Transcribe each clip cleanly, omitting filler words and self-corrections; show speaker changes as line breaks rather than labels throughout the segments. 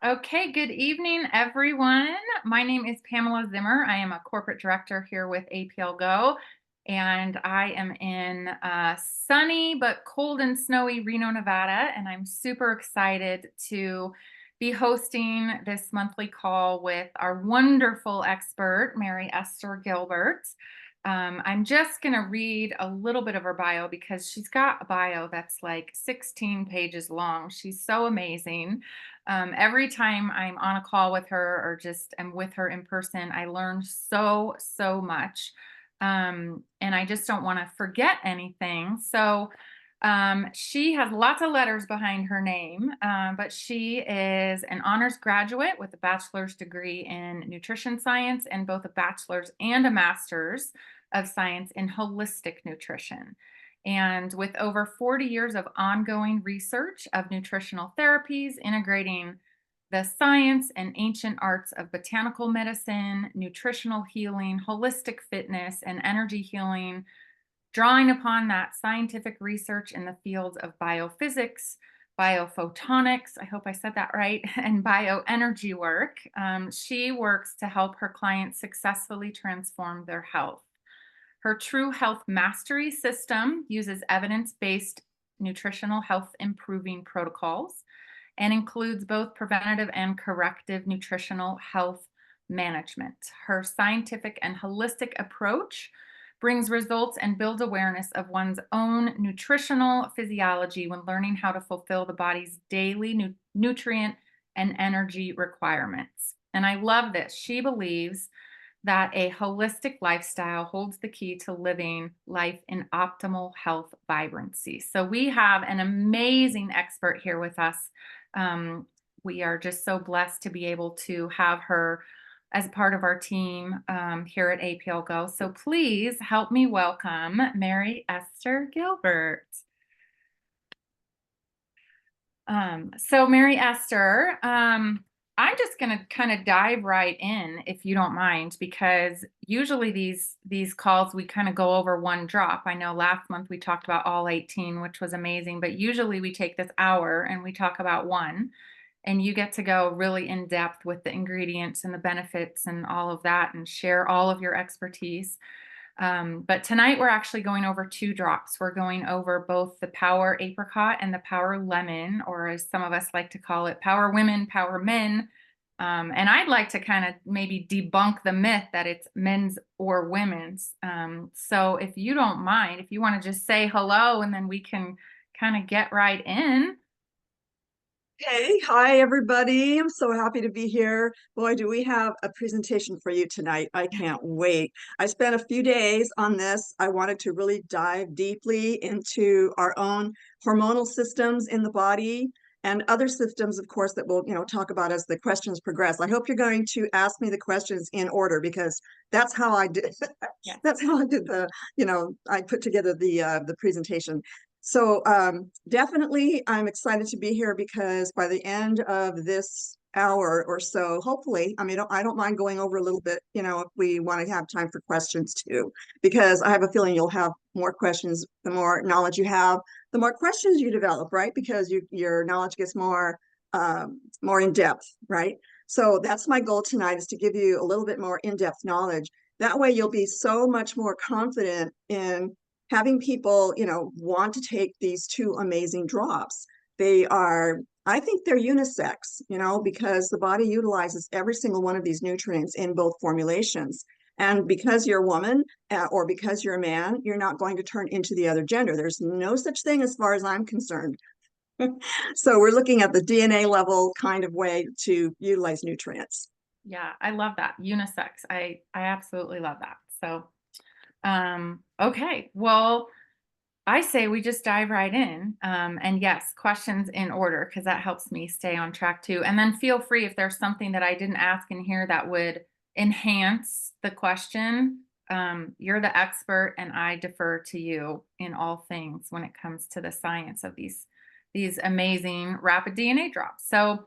Okay, good evening, everyone. My name is Pamela Zimmer. I am a corporate director here with Aplgo, and I am in sunny but cold and snowy Reno, Nevada, and I'm super excited to be hosting this monthly call with our wonderful expert, Mary Esther Gilbert. I'm just going to read a little bit of her bio because she's got a bio that's like 16 pages long. She's so amazing. Every time I'm on a call with her or just am with her in person, I learn so much. And I just don't want to forget anything. So she has lots of letters behind her name, but she is an honors graduate with a bachelor's degree in nutrition science and both a bachelor's and a master's of science in holistic nutrition. And with over 40 years of ongoing research of nutritional therapies, integrating the science and ancient arts of botanical medicine, nutritional healing, holistic fitness, and energy healing, drawing upon that scientific research in the fields of biophysics, biophotonics, I hope I said that right, and bioenergy work. She works to help her clients successfully transform their health. Her True Health Mastery system uses evidence-based nutritional health improving protocols and includes both preventative and corrective nutritional health management. Her scientific and holistic approach brings results and builds awareness of one's own nutritional physiology when learning how to fulfill the body's daily nutrient and energy requirements. And I love this. She believes that a holistic lifestyle holds the key to living life in optimal health vibrancy. So we have an amazing expert here with us. We are just so blessed to be able to have her as part of our team here at Aplgo. So please help me welcome Mary Esther Gilbert. So Mary Esther, I'm just going to kind of dive right in, if you don't mind, because usually these calls we kind of go over one drop. I know last month we talked about all 18, which was amazing, but usually we take this hour and we talk about one, and you get to go really in depth with the ingredients and the benefits and all of that and share all of your expertise. But tonight we're actually going over two drops. We're going over both the Power Apricot and the Power Lemon, or as some of us like to call it, Power Women, Power Men. And I'd like to kind of maybe debunk the myth that it's men's or women's. So if you don't mind, if you want to just say hello and then we can kind of get right in.
Hey, hi everybody. I'm so happy to be here. Boy, do we have a presentation for you tonight. I can't wait. I spent a few days on this. I wanted to really dive deeply into our own hormonal systems in the body and other systems, of course, that we'll, talk about as the questions progress. I hope you're going to ask me the questions in order because that's how I did
Yeah.
that's how I did I put together the presentation. So definitely I'm excited to be here because by the end of this hour or so, hopefully, I mean, I don't mind going over a little bit, if we want to have time for questions too, because I have a feeling you'll have more questions. The more knowledge you have, the more questions you develop, right? Because your knowledge gets more in depth, right? So that's my goal tonight, is to give you a little bit more in-depth knowledge. That way you'll be so much more confident in having people, want to take these two amazing drops. I think they're unisex, because the body utilizes every single one of these nutrients in both formulations. And because you're a woman or because you're a man, you're not going to turn into the other gender. There's no such thing as far as I'm concerned. So we're looking at the DNA level kind of way to utilize nutrients.
Yeah, I love that. Unisex. I absolutely love that. So okay. Well, I say we just dive right in. And yes, questions in order, because that helps me stay on track too. And then feel free if there's something that I didn't ask in here that would enhance the question. You're the expert, and I defer to you in all things when it comes to the science of these amazing rapid DNA drops. So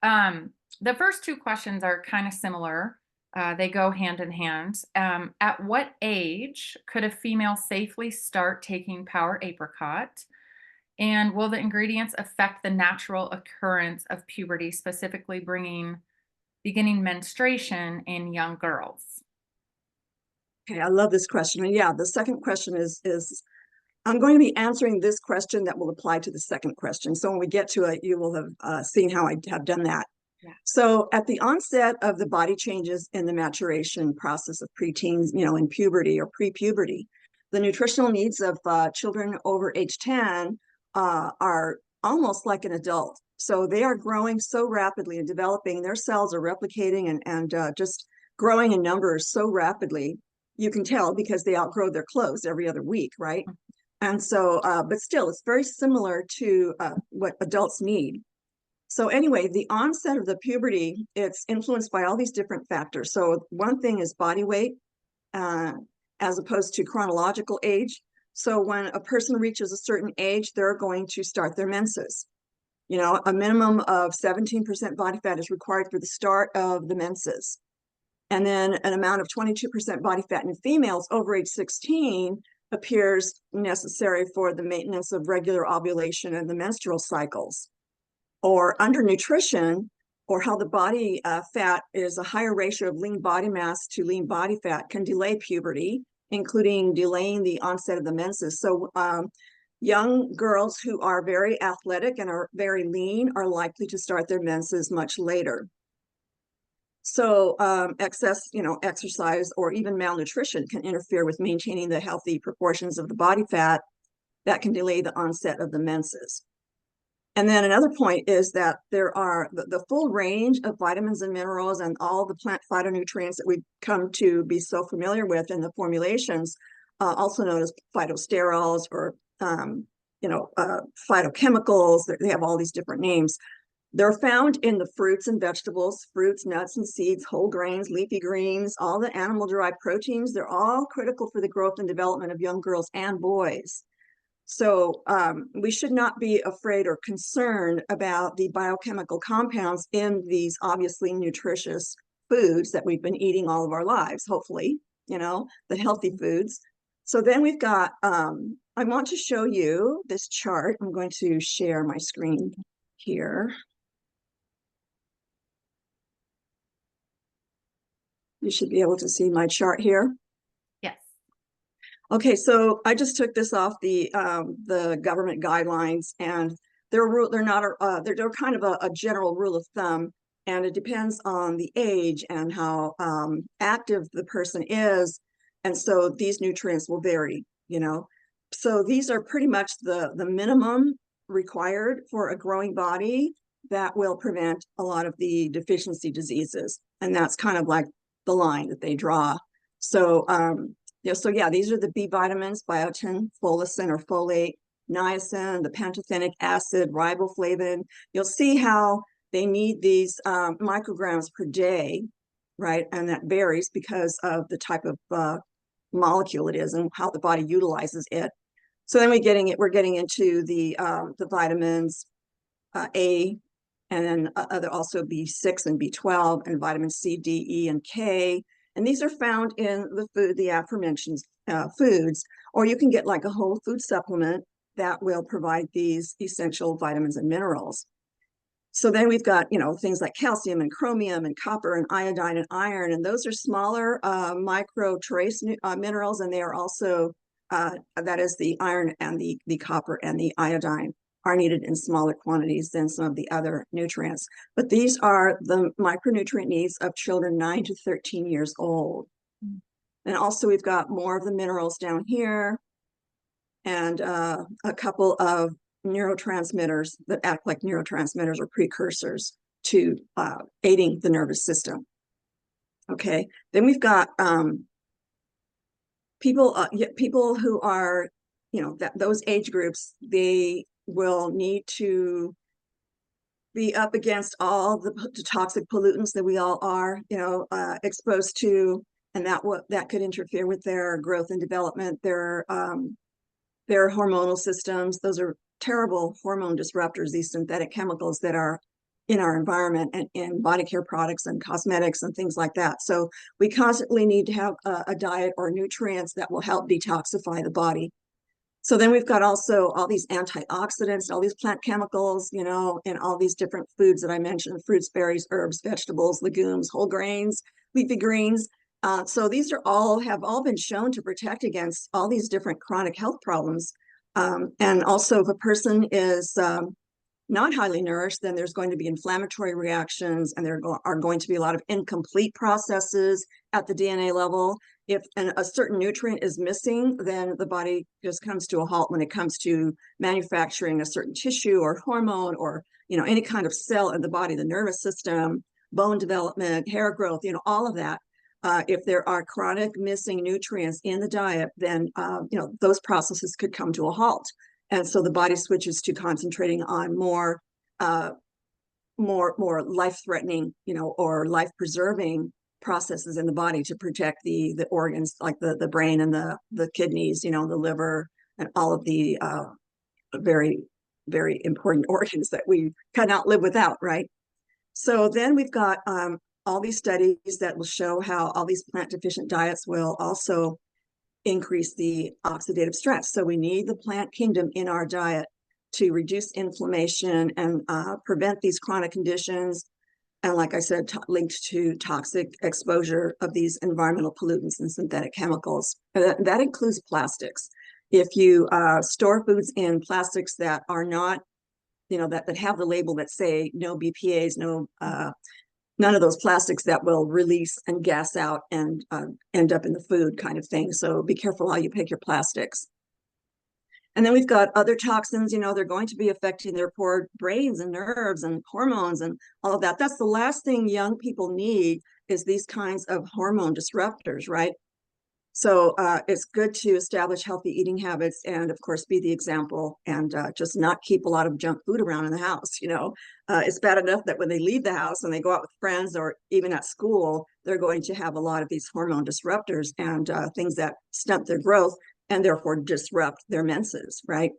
the first two questions are kind of similar. They go hand in hand. At what age could a female safely start taking Power Apricot? And will the ingredients affect the natural occurrence of puberty, specifically beginning menstruation in young girls?
Okay, I love this question. And yeah, the second question is I'm going to be answering this question that will apply to the second question. So when we get to it, you will have seen how I have done that.
Yeah.
So at the onset of the body changes in the maturation process of preteens, in puberty or pre-puberty, the nutritional needs of children over age 10 are almost like an adult. So they are growing so rapidly and developing. Their cells are replicating and just growing in numbers so rapidly. You can tell because they outgrow their clothes every other week, right? And so, but still, it's very similar to what adults need. So anyway, the onset of the puberty, it's influenced by all these different factors. So one thing is body weight, uh, as opposed to chronological age. So when a person reaches a certain age, they're going to start their menses. A minimum of 17% body fat is required for the start of the menses. And then an amount of 22% body fat in females over age 16 appears necessary for the maintenance of regular ovulation and the menstrual cycles. Or undernutrition, or how the body fat is a higher ratio of lean body mass to lean body fat, can delay puberty, including delaying the onset of the menses. So young girls who are very athletic and are very lean are likely to start their menses much later. So excess, exercise or even malnutrition can interfere with maintaining the healthy proportions of the body fat that can delay the onset of the menses. And then another point is that there are the full range of vitamins and minerals and all the plant phytonutrients that we've come to be so familiar with in the formulations, also known as phytosterols or, phytochemicals. They have all these different names. They're found in the fruits and vegetables, fruits, nuts, and seeds, whole grains, leafy greens, all the animal-derived proteins. They're all critical for the growth and development of young girls and boys. So we should not be afraid or concerned about the biochemical compounds in these obviously nutritious foods that we've been eating all of our lives, hopefully, the healthy foods. So then we've got, I want to show you this chart. I'm going to share my screen here. You should be able to see my chart here.
Yes.
Okay, so I just took this off the government guidelines, and they're kind of a general rule of thumb, and it depends on the age and how active the person is, and so these nutrients will vary. So these are pretty much the minimum required for a growing body that will prevent a lot of the deficiency diseases, and that's kind of like the line that they draw. So these are the B vitamins: biotin, folacin or folate, niacin, the pantothenic acid, riboflavin. You'll see how they need these micrograms per day, right? And that varies because of the type of molecule it is and how the body utilizes it. So then we're getting into the vitamins A, and then also B6 and B12, and vitamin C, D, E, and K. And these are found in the aforementioned foods, or you can get like a whole food supplement that will provide these essential vitamins and minerals. So then we've got, things like calcium and chromium and copper and iodine and iron, and those are smaller micro trace minerals, and they are also, that is the iron and the copper and the iodine are needed in smaller quantities than some of the other nutrients. But these are the micronutrient needs of children 9 to 13 years old. And also we've got more of the minerals down here, and a couple of neurotransmitters that act like neurotransmitters or precursors to aiding the nervous system. Okay, then we've got people who are, those age groups, they will need to be up against all the toxic pollutants that we all are, exposed to, and that could interfere with their growth and development, their hormonal systems. Those are terrible hormone disruptors, these synthetic chemicals that are in our environment and in body care products and cosmetics and things like that. So we constantly need to have a diet or nutrients that will help detoxify the body. So then we've got also all these antioxidants, all these plant chemicals, in all these different foods that I mentioned: fruits, berries, herbs, vegetables, legumes, whole grains, leafy greens. So these have all been shown to protect against all these different chronic health problems. And also, if a person is not highly nourished, then there's going to be inflammatory reactions, and there are going to be a lot of incomplete processes at the DNA level. If a certain nutrient is missing, then the body just comes to a halt when it comes to manufacturing a certain tissue or hormone, or any kind of cell in the body, the nervous system, bone development, hair growth, all of that. If there are chronic missing nutrients in the diet, then those processes could come to a halt. And so the body switches to concentrating on more life-threatening, or life-preserving processes in the body to protect the organs, like the brain and the kidneys, the liver, and all of the very, very important organs that we cannot live without, right? So then we've got all these studies that will show how all these plant-deficient diets will also increase the oxidative stress. So we need the plant kingdom in our diet to reduce inflammation and prevent these chronic conditions. And like I said, linked to toxic exposure of these environmental pollutants and synthetic chemicals. That includes plastics. If you store foods in plastics that are not, that have the label that say no BPAs, none of those plastics that will release and gas out and end up in the food, kind of thing. So be careful how you pick your plastics. And then we've got other toxins, they're going to be affecting their poor brains and nerves and hormones and all of that. That's the last thing young people need, is these kinds of hormone disruptors, right? So it's good to establish healthy eating habits, and of course be the example, and just not keep a lot of junk food around in the house. It's bad enough that when they leave the house and they go out with friends, or even at school, they're going to have a lot of these hormone disruptors and things that stunt their growth and therefore disrupt their menses, right?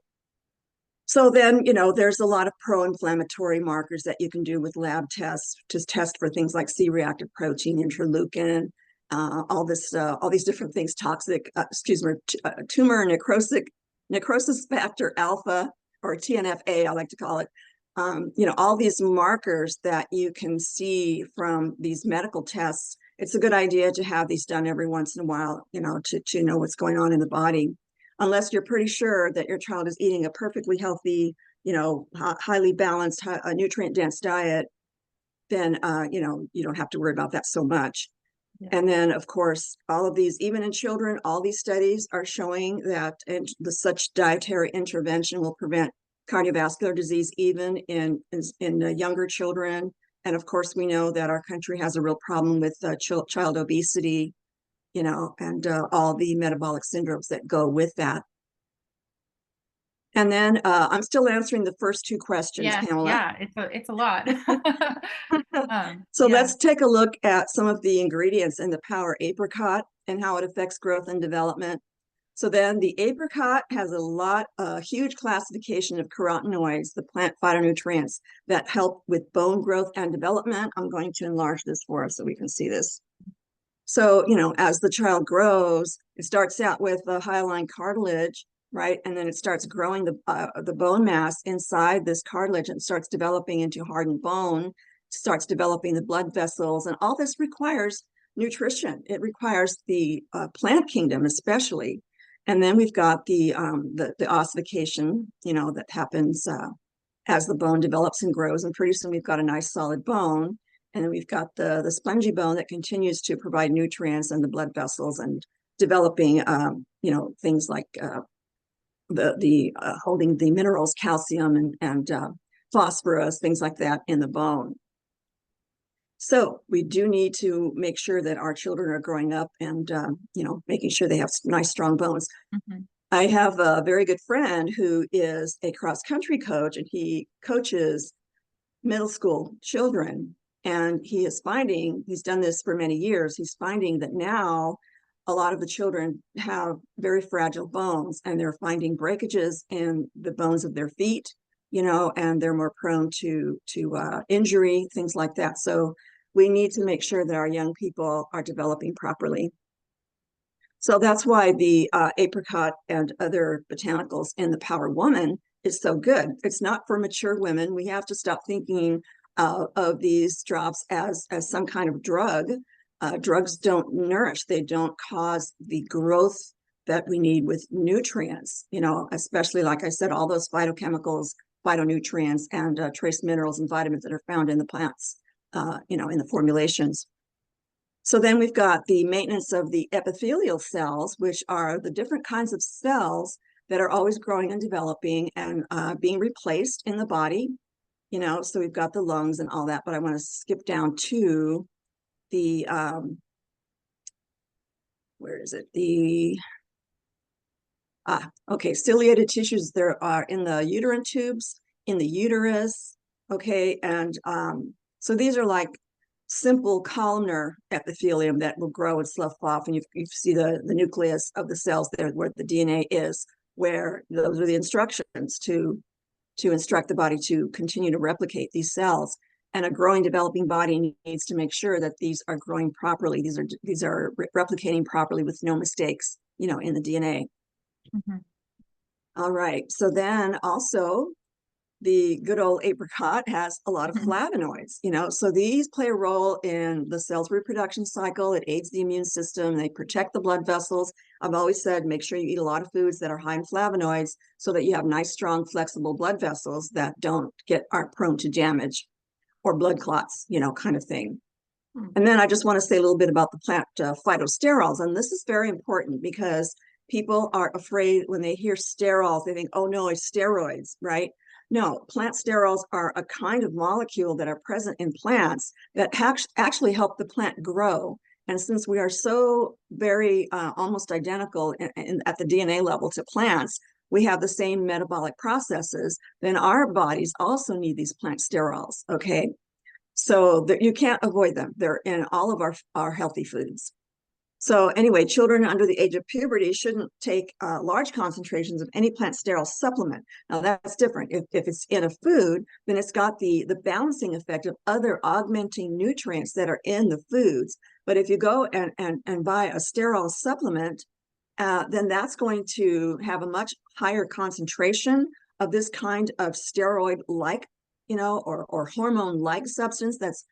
So then, there's a lot of pro-inflammatory markers that you can do with lab tests to test for things like C-reactive protein, interleukin, all these different things, tumor necrosis factor alpha, or TNFA, I like to call it. All these markers that you can see from these medical tests. It's a good idea to have these done every once in a while, to know what's going on in the body. Unless you're pretty sure that your child is eating a perfectly healthy, highly balanced, nutrient-dense diet, then, you don't have to worry about that so much. Yeah. And then, of course, all of these, even in children, all these studies are showing that such dietary intervention will prevent cardiovascular disease even in younger children. And of course, we know that our country has a real problem with child obesity, and all the metabolic syndromes that go with that. And then I'm still answering the first two questions,
yes,
Pamela.
Yeah, it's a lot.
So let's take a look at some of the ingredients in the PWR Apricot and how it affects growth and development. So then the apricot has a huge classification of carotenoids, the plant phytonutrients that help with bone growth and development. I'm going to enlarge this for us so we can see this. So, as the child grows, it starts out with the hyaline cartilage, right? And then it starts growing the bone mass inside this cartilage, and starts developing into hardened bone, starts developing the blood vessels, and all this requires nutrition. It requires the plant kingdom, especially. And then we've got the ossification, that happens as the bone develops and grows, and pretty soon we've got a nice solid bone. And then we've got the spongy bone that continues to provide nutrients and the blood vessels, and developing, things like holding the minerals, calcium and phosphorus, things like that in the bone. So we do need to make sure that our children are growing up and, making sure they have nice, strong bones. Mm-hmm. I have a very good friend who is a cross-country coach, and he coaches middle school children. And he's done this for many years, he's finding that now a lot of the children have very fragile bones, and they're finding breakages in the bones of their feet, and they're more prone to injury, things like that. So we need to make sure that our young people are developing properly. So that's why the apricot and other botanicals in the Power Woman is so good. It's not for mature women. We have to stop thinking of these drops as some kind of drug. Drugs don't nourish. They don't cause the growth that we need with nutrients, especially, like I said, all those phytochemicals, phytonutrients, and trace minerals and vitamins that are found in the plants, in the formulations. So then we've got the maintenance of the epithelial cells, which are the different kinds of cells that are always growing and developing and being replaced in the body. So we've got the lungs and all that, but I want to skip down to the, where is it? Okay, ciliated tissues, there are in the uterine tubes, in the uterus, okay, and so these are like simple columnar epithelium that will grow and slough off, and you see the nucleus of the cells there where the DNA is, where those are the instructions to instruct the body to continue to replicate these cells. And a growing, developing body needs to make sure that these are growing properly. These are replicating properly with no mistakes, in the DNA.
Mm-hmm.
All right. So then also the good old apricot has a lot of flavonoids, so these play a role in the cell's reproduction cycle. It aids the immune system. They protect the blood vessels. I've always said, make sure you eat a lot of foods that are high in flavonoids so that you have nice, strong, flexible blood vessels that aren't prone to damage or blood clots, kind of thing. And then I just want to say a little bit about the plant phytosterols. And this is very important because people are afraid when they hear sterols, they think, oh no, it's steroids, right? No, plant sterols are a kind of molecule that are present in plants that actually help the plant grow. And since we are so very almost identical at the DNA level to plants, we have the same metabolic processes, then our bodies also need these plant sterols, okay? So you can't avoid them. They're in all of our healthy foods. So anyway, children under the age of puberty shouldn't take large concentrations of any plant sterol supplement. Now that's different. If it's in a food, then it's got the balancing effect of other augmenting nutrients that are in the foods. But if you go and buy a sterol supplement, then that's going to have a much higher concentration of this kind of steroid-like, or hormone-like substance that's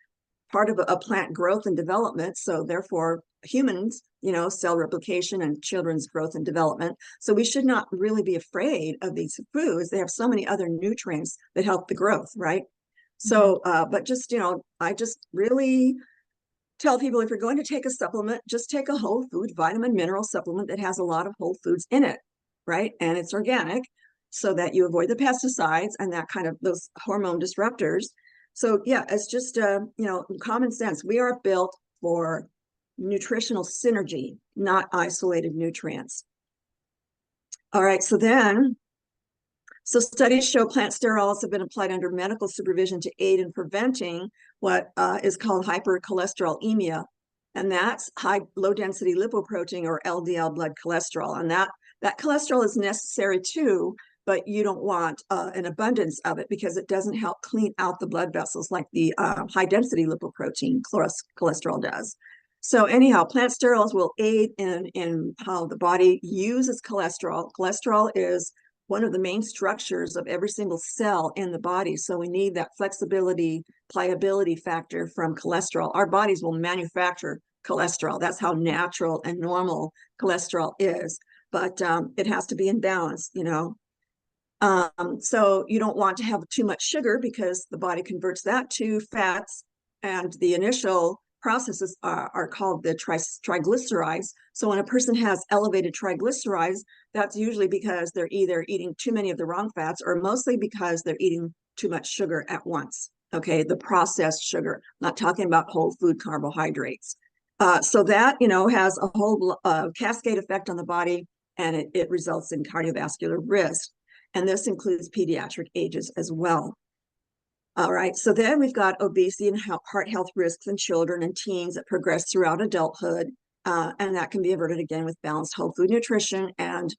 part of a plant growth and development. So therefore humans, cell replication and children's growth and development. So we should not really be afraid of these foods. They have so many other nutrients that help the growth, right? So, but just, I just really tell people, if you're going to take a supplement, just take a whole food vitamin mineral supplement that has a lot of whole foods in it, right? And it's organic, so that you avoid the pesticides and that kind of those hormone disruptors. So yeah, it's just common sense. We are built for nutritional synergy, not isolated nutrients. All right, so studies show plant sterols have been applied under medical supervision to aid in preventing what is called hypercholesterolemia, and that's low density lipoprotein, or LDL blood cholesterol. And that cholesterol is necessary too, but you don't want an abundance of it because it doesn't help clean out the blood vessels like the high density lipoprotein cholesterol does. So anyhow, plant sterols will aid in how the body uses cholesterol. Cholesterol is one of the main structures of every single cell in the body. So we need that flexibility, pliability factor from cholesterol. Our bodies will manufacture cholesterol. That's how natural and normal cholesterol is. But it has to be in balance, So you don't want to have too much sugar because the body converts that to fats, and the initial processes are called the triglycerides. So when a person has elevated triglycerides, that's usually because they're either eating too many of the wrong fats, or mostly because they're eating too much sugar at once. Okay, the processed sugar. I'm not talking about whole food carbohydrates. So that has a whole cascade effect on the body, and it results in cardiovascular risk. And this includes pediatric ages as well. All right, so then we've got obesity and heart health risks in children and teens that progress throughout adulthood, and that can be averted again with balanced whole food nutrition. And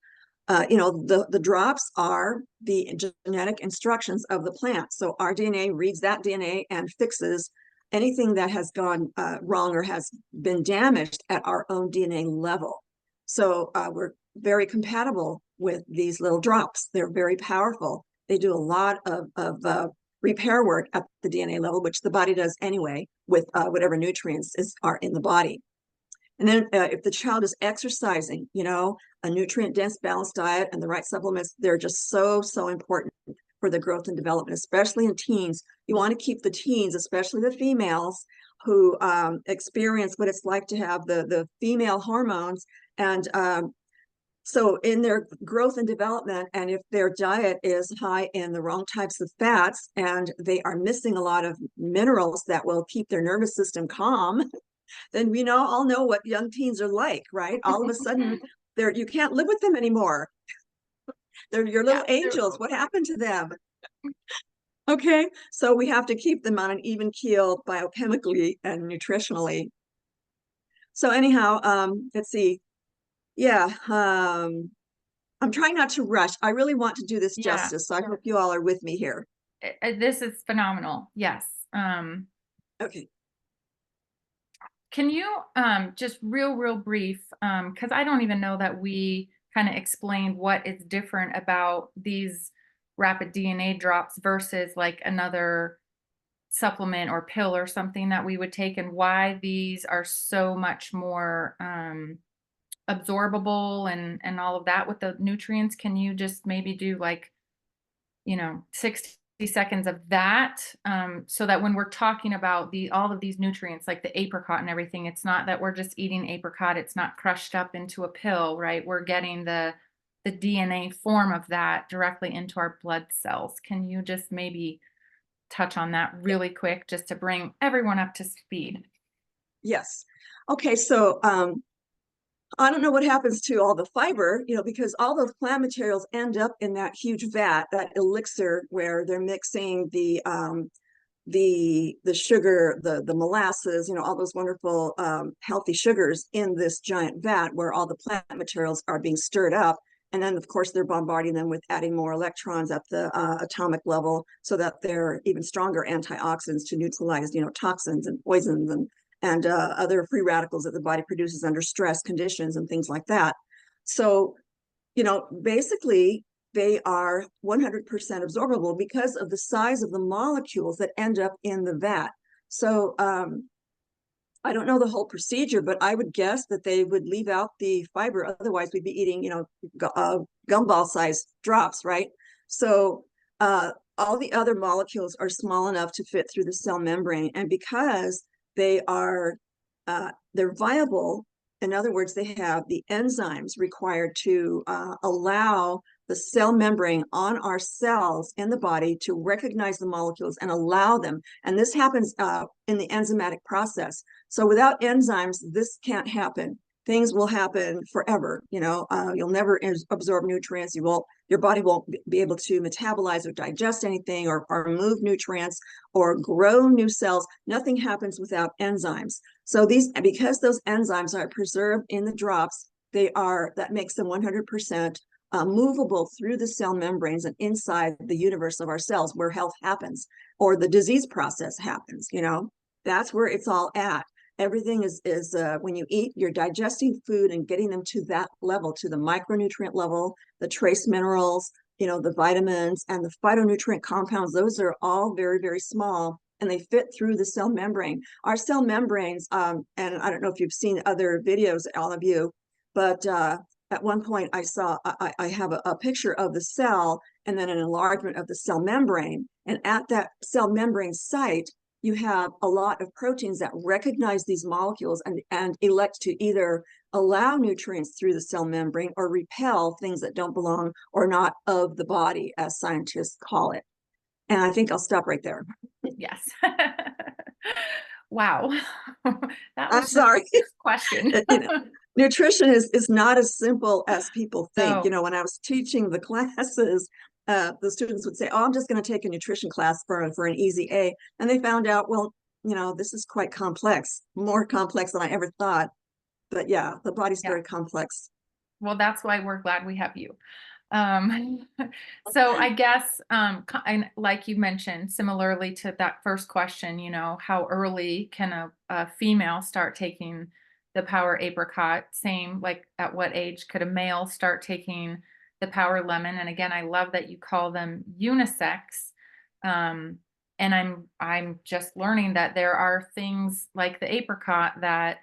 the drops are the genetic instructions of the plant. So our DNA reads that DNA and fixes anything that has gone wrong or has been damaged at our own DNA level. So we're very compatible with these little drops. They're very powerful. They do a lot of repair work at the DNA level, which the body does anyway with whatever nutrients are in the body. And then if the child is exercising, a nutrient-dense, balanced diet and the right supplements, they're just so, so important for the growth and development, especially in teens. You want to keep the teens, especially the females who experience what it's like to have the female hormones. And so in their growth and development, and if their diet is high in the wrong types of fats and they are missing a lot of minerals that will keep their nervous system calm, then we all know what young teens are like, right? All of a sudden, you can't live with them anymore. They're your little angels. What happened to them? Okay, so we have to keep them on an even keel biochemically and nutritionally. So anyhow, let's see. Yeah, I'm trying not to rush. I really want to do this justice, so I hope you all are with me here.
This is phenomenal. Yes.
Okay.
Can you just real brief, because I don't even know that we kind of explained what is different about these rapid DNA drops versus like another supplement or pill or something that we would take, and why these are so much more absorbable and all of that with the nutrients. Can you just maybe do like 60 seconds of that, so that when we're talking about all of these nutrients like the apricot and everything, it's not that we're just eating apricot, it's not crushed up into a pill, right? We're getting the DNA form of that directly into our blood cells. Can you just maybe touch on that really quick, just to bring everyone up to speed?
Yes. Okay, so I don't know what happens to all the fiber, because all those plant materials end up in that huge vat, that elixir, where they're mixing the sugar, the molasses, all those wonderful healthy sugars in this giant vat where all the plant materials are being stirred up. And then, of course, they're bombarding them with adding more electrons at the atomic level so that they're even stronger antioxidants to neutralize, toxins and poisons and other free radicals that the body produces under stress conditions and things like that. So, basically, they are 100% absorbable because of the size of the molecules that end up in the vat. So I don't know the whole procedure, but I would guess that they would leave out the fiber. Otherwise, we'd be eating, gumball sized drops, right? So all the other molecules are small enough to fit through the cell membrane. And because they're viable, in other words, they have the enzymes required to allow the cell membrane on our cells in the body to recognize the molecules and allow them. And this happens in the enzymatic process. So without enzymes, this can't happen. Things will happen forever. You'll never absorb nutrients. Your body won't be able to metabolize or digest anything or move nutrients or grow new cells. Nothing happens without enzymes. So because those enzymes are preserved in the drops, that makes them 100% movable through the cell membranes and inside the universe of our cells where health happens or the disease process happens. That's where it's all at. Everything is when you eat, you're digesting food and getting them to that level, to the micronutrient level, the trace minerals, the vitamins and the phytonutrient compounds. Those are all very, very small and they fit through the cell membrane. Our cell membranes, and I don't know if you've seen other videos, all of you, but at one point I have a picture of the cell and then an enlargement of the cell membrane. And at that cell membrane site, you have a lot of proteins that recognize these molecules and elect to either allow nutrients through the cell membrane or repel things that don't belong or not of the body, as scientists call it. And I think I'll stop right there.
Yes. Wow. That was
I'm sorry.
the first question.
Nutrition is not as simple as people think.
No.
When I was teaching the classes, the students would say, "Oh, I'm just going to take a nutrition class for an easy A," and they found out, well, this is quite complex, more complex than I ever thought. But yeah, the body's very complex.
Well, that's why we're glad we have you. So I guess, and like you mentioned, similarly to that first question, how early can a female start taking the Power Apricot. Same, like at what age could a male start taking the Power Lemon? And again, I love that you call them unisex. Um, and I'm just learning that there are things like the apricot that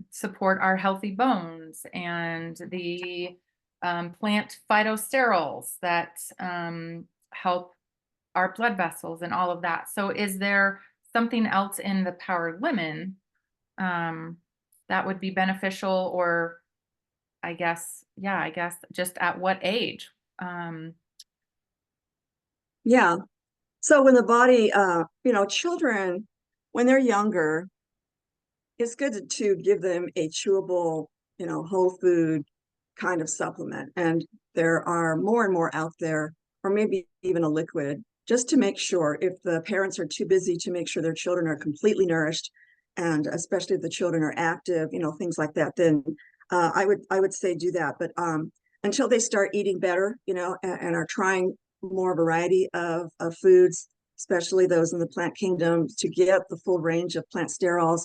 support our healthy bones, and the plant phytosterols that help our blood vessels and all of that. So is there something else in the Power Lemon um, that would be beneficial? Or I guess just at what age? Um,
Yeah. So when the body, children, when they're younger, it's good to give them a chewable, whole food kind of supplement. And there are more and more out there, or maybe even a liquid, just to make sure if the parents are too busy to make sure their children are completely nourished, and especially if the children are active, things like that, then I would say do that. But until they start eating better, and are trying more variety of foods, especially those in the plant kingdom, to get the full range of plant sterols.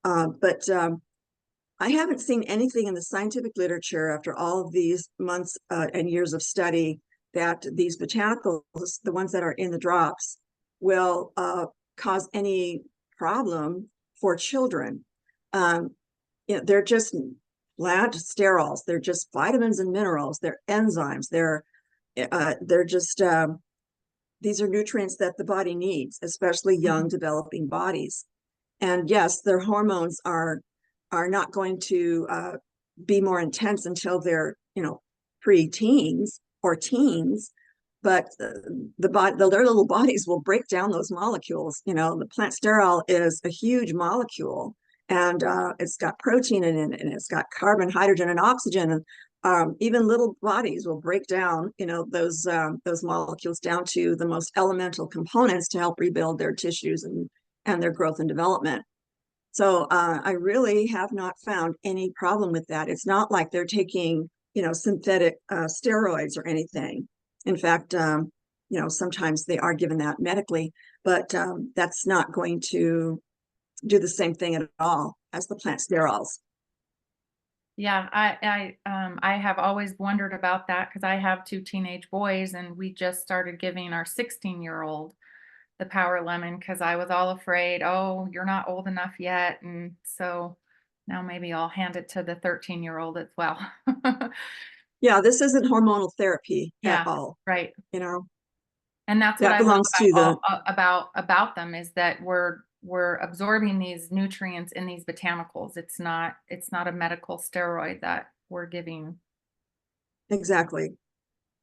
But I haven't seen anything in the scientific literature after all of these months and years of study that these botanicals, the ones that are in the drops, will cause any problem for children. Um, they're just plant sterols. They're just vitamins and minerals. They're enzymes. They're just these are nutrients that the body needs, especially young developing bodies. And yes, their hormones are not going to be more intense until they're pre-teens or teens, but their little bodies will break down those molecules. The plant sterol is a huge molecule, and it's got protein in it, and it's got carbon, hydrogen, and oxygen. And even little bodies will break down those molecules down to the most elemental components to help rebuild their tissues and their growth and development. So I really have not found any problem with that. It's not like they're taking, synthetic steroids or anything. In fact, sometimes they are given that medically, but that's not going to do the same thing at all as the plant sterols.
Yeah, I have always wondered about that because I have two teenage boys, and we just started giving our 16-year-old the Power Lemon because I was all afraid, oh, you're not old enough yet. And so now maybe I'll hand it to the 13-year-old as well.
Yeah, this isn't hormonal therapy at
Yeah,
all.
right.
You know,
And that's what
that
I love
belongs to the
about them, is that we're absorbing these nutrients in these botanicals. It's not a medical steroid that we're giving.
exactly.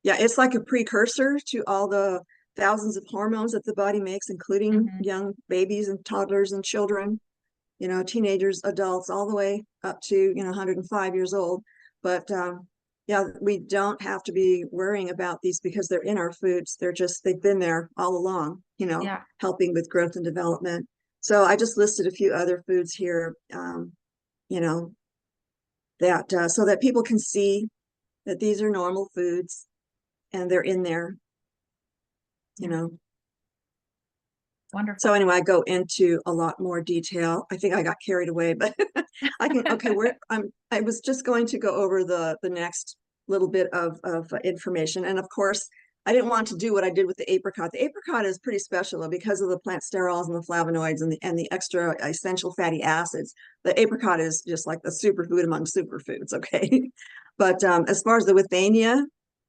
Yeah, it's like a precursor to all the thousands of hormones that the body makes, including
Mhm.
young babies and toddlers and children, teenagers, adults, all the way up to, 105 years old. But yeah, we don't have to be worrying about these because they're in our foods. They've been there all along,
Yeah.
helping with growth and development. So I just listed a few other foods here, you know, that so that people can see that these are normal foods and they're in there, you
Yeah.
know. So
Wonderful.
anyway, I go into a lot more detail. I think I got carried away, but okay, I was just going to go over the next little bit of information. And of course, I didn't want to do what I did with the apricot. The apricot is pretty special because of the plant sterols and the flavonoids and the extra essential fatty acids. The apricot is just like the superfood among superfoods, okay? But as far as the withania,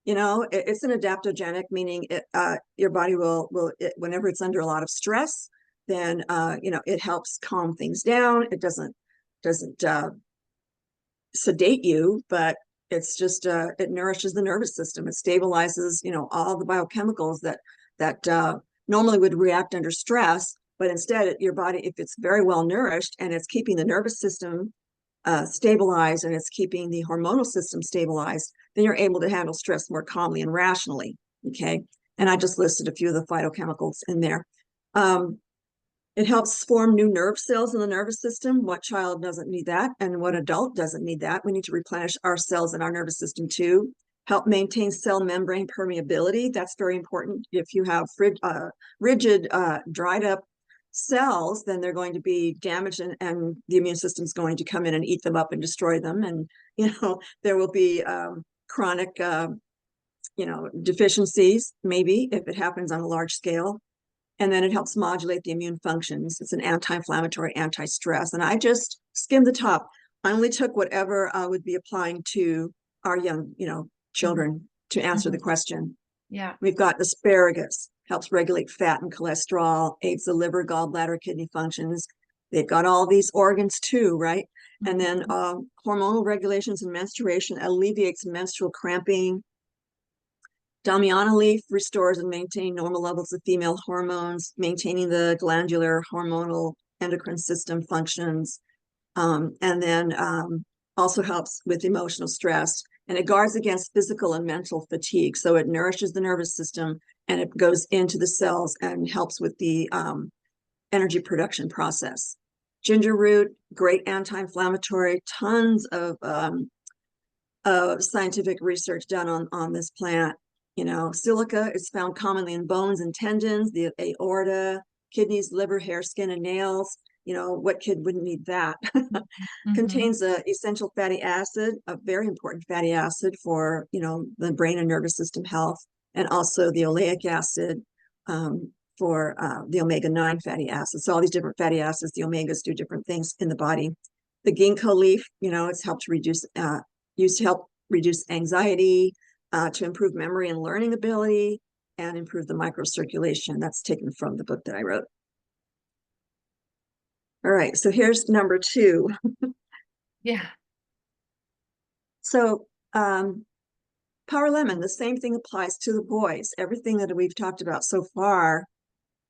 it's an adaptogenic, meaning your body whenever it's under a lot of stress, then it helps calm things down. It doesn't sedate you, but it's just it nourishes the nervous system. It stabilizes all the biochemicals that normally would react under stress, but instead your body, if it's very well nourished and it's keeping the nervous system stabilized and it's keeping the hormonal system stabilized, then you're able to handle stress more calmly and rationally. Okay. And I just listed a few of the phytochemicals in there. It helps form new nerve cells in the nervous system. What child doesn't need that? And what adult doesn't need that? We need to replenish our cells in our nervous system too. Help maintain cell membrane permeability. That's very important. If you have rigid, dried up cells, then they're going to be damaged, and the immune system's going to come in and eat them up and destroy them. And, there will be chronic, deficiencies, maybe if it happens on a large scale. And then it helps modulate the immune functions. It's an anti-inflammatory, anti-stress. And I just skimmed the top. I only took whatever I would be applying to our young, children to answer the question.
Yeah.
We've got asparagus, helps regulate fat and cholesterol, aids the liver, gallbladder, kidney functions. They've got all these organs too, right? And then hormonal regulations and menstruation, alleviates menstrual cramping. Damiana leaf restores and maintains normal levels of female hormones, maintaining the glandular hormonal endocrine system functions. And then also helps with emotional stress. And it guards against physical and mental fatigue. So it nourishes the nervous system, and it goes into the cells and helps with the energy production process. Ginger root, great anti-inflammatory, tons of scientific research done on this plant. Silica is found commonly in bones and tendons, the aorta, kidneys, liver, hair, skin, and nails. What kid wouldn't need that? Contains a essential fatty acid, a very important fatty acid for, the brain and nervous system health, and also the oleic acid for the omega-9 fatty acids. So all these different fatty acids, the omegas do different things in the body. The ginkgo leaf, it's helped used to help reduce anxiety, to improve memory and learning ability, and improve the microcirculation. That's taken from the book that I wrote. All right, so here's number 2.
Yeah.
So power lemon, the same thing applies to the boys. Everything that we've talked about so far,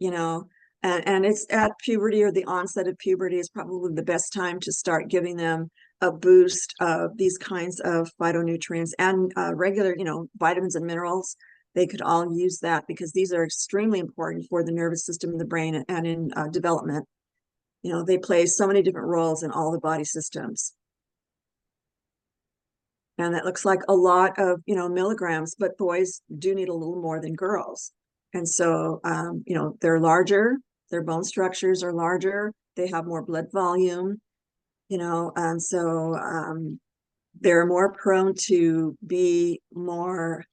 and it's at puberty, or the onset of puberty is probably the best time to start giving them a boost of these kinds of phytonutrients and regular, vitamins and minerals. They could all use that, because these are extremely important for the nervous system in the brain and in development. They play so many different roles in all the body systems. And that looks like a lot of, milligrams, but boys do need a little more than girls. And so, they're larger, their bone structures are larger, they have more blood volume, and so they're more prone to be more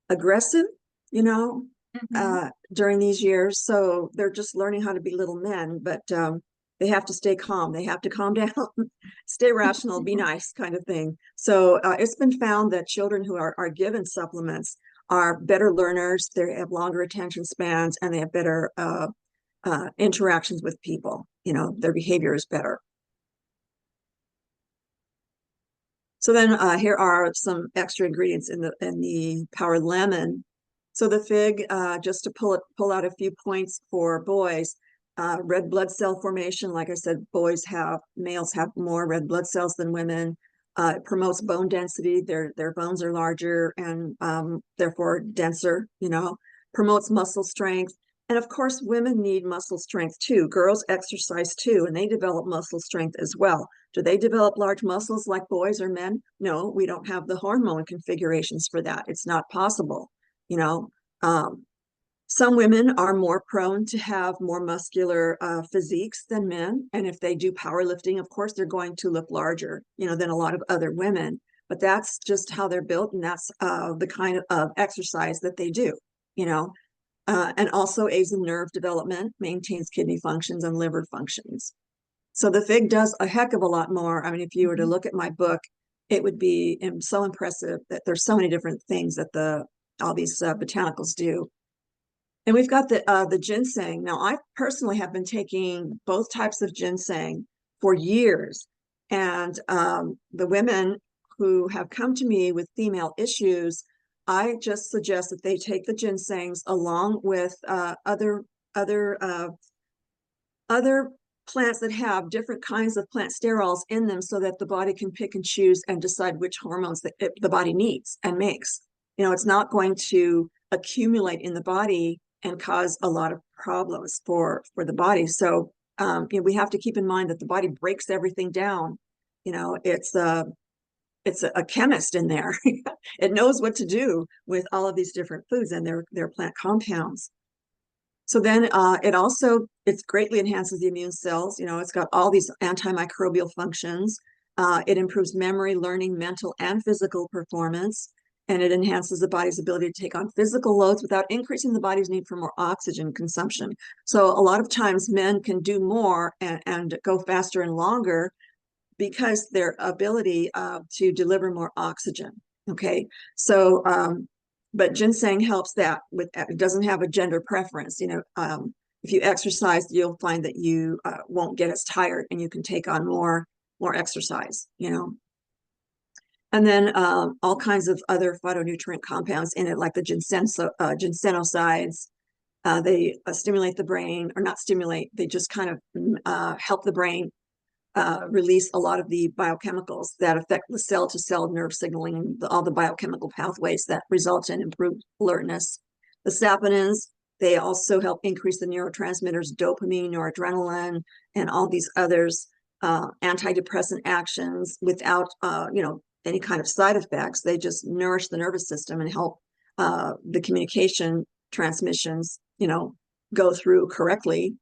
aggressive, during these years. So they're just learning how to be little men, but they have to stay calm. They have to calm down, stay rational, be nice, kind of thing. So it's been found that children who are given supplements are better learners, they have longer attention spans, and they have better interactions with people. Their behavior is better. So then here are some extra ingredients in the power lemon. So the fig, just to pull out a few points for boys, red blood cell formation. Like I said, males have more red blood cells than women. It promotes bone density. Their bones are larger and therefore denser. Promotes muscle strength. And of course, women need muscle strength too. Girls exercise too, and they develop muscle strength as well. Do they develop large muscles like boys or men? No, we don't have the hormone configurations for that. It's not possible. Some women are more prone to have more muscular physiques than men. And if they do powerlifting, of course, they're going to look larger, than a lot of other women. But that's just how they're built. And that's the kind of exercise that they do, and also aids in nerve development, maintains kidney functions and liver functions. So the fig does a heck of a lot more. I mean, if you were to look at my book, it would be so impressive that there's so many different things that all these botanicals do. And we've got the ginseng. Now, I personally have been taking both types of ginseng for years. And the women who have come to me with female issues, I just suggest that they take the ginsengs along with other plants that have different kinds of plant sterols in them, so that the body can pick and choose and decide which hormones the body needs and makes. It's not going to accumulate in the body and cause a lot of problems for the body. So we have to keep in mind that the body breaks everything down. It's a chemist in there. It knows what to do with all of these different foods and their plant compounds. So then it greatly enhances the immune cells. You know, it's got all these antimicrobial functions. It improves memory, learning, mental, and physical performance. And it enhances the body's ability to take on physical loads without increasing the body's need for more oxygen consumption. So a lot of times men can do more and go faster and longer because their ability to deliver more oxygen. Okay, so but ginseng helps that with it doesn't have a gender preference. You know, if you exercise, you'll find that you won't get as tired and you can take on more exercise. You know, and then all kinds of other phytonutrient compounds in it, like the ginsenosides. They stimulate the brain, or not stimulate. They just kind of help the brain release a lot of the biochemicals that affect the cell-to-cell nerve signaling and all the biochemical pathways that result in improved alertness. The saponins, they also help increase the neurotransmitters dopamine, noradrenaline, and all these others, antidepressant actions without, any kind of side effects. They just nourish the nervous system and help the communication transmissions, go through correctly.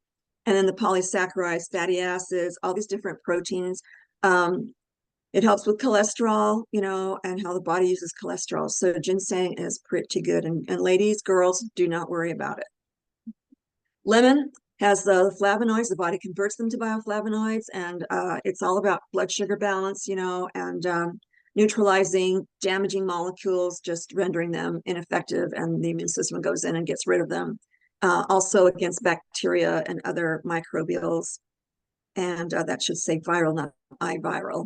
And then the polysaccharides, fatty acids, all these different proteins. It helps with cholesterol, and how the body uses cholesterol. So ginseng is pretty good. And ladies, girls, do not worry about it. Lemon has the flavonoids. The body converts them to bioflavonoids. And it's all about blood sugar balance, and neutralizing damaging molecules, just rendering them ineffective. And the immune system goes in and gets rid of them. Also against bacteria and other microbials. And that should say viral, not iviral.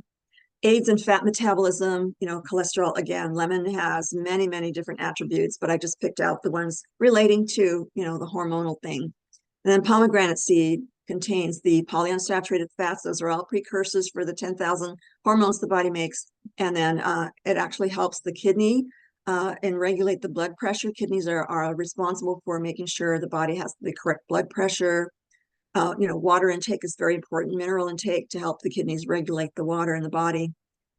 Aids in fat metabolism, cholesterol. Again, lemon has many, many different attributes, but I just picked out the ones relating to, the hormonal thing. And then pomegranate seed contains the polyunsaturated fats. Those are all precursors for the 10,000 hormones the body makes. And then it actually helps the kidney and regulate the blood pressure. Kidneys are responsible for making sure the body has the correct blood pressure. Water intake is very important, mineral intake to help the kidneys regulate the water in the body.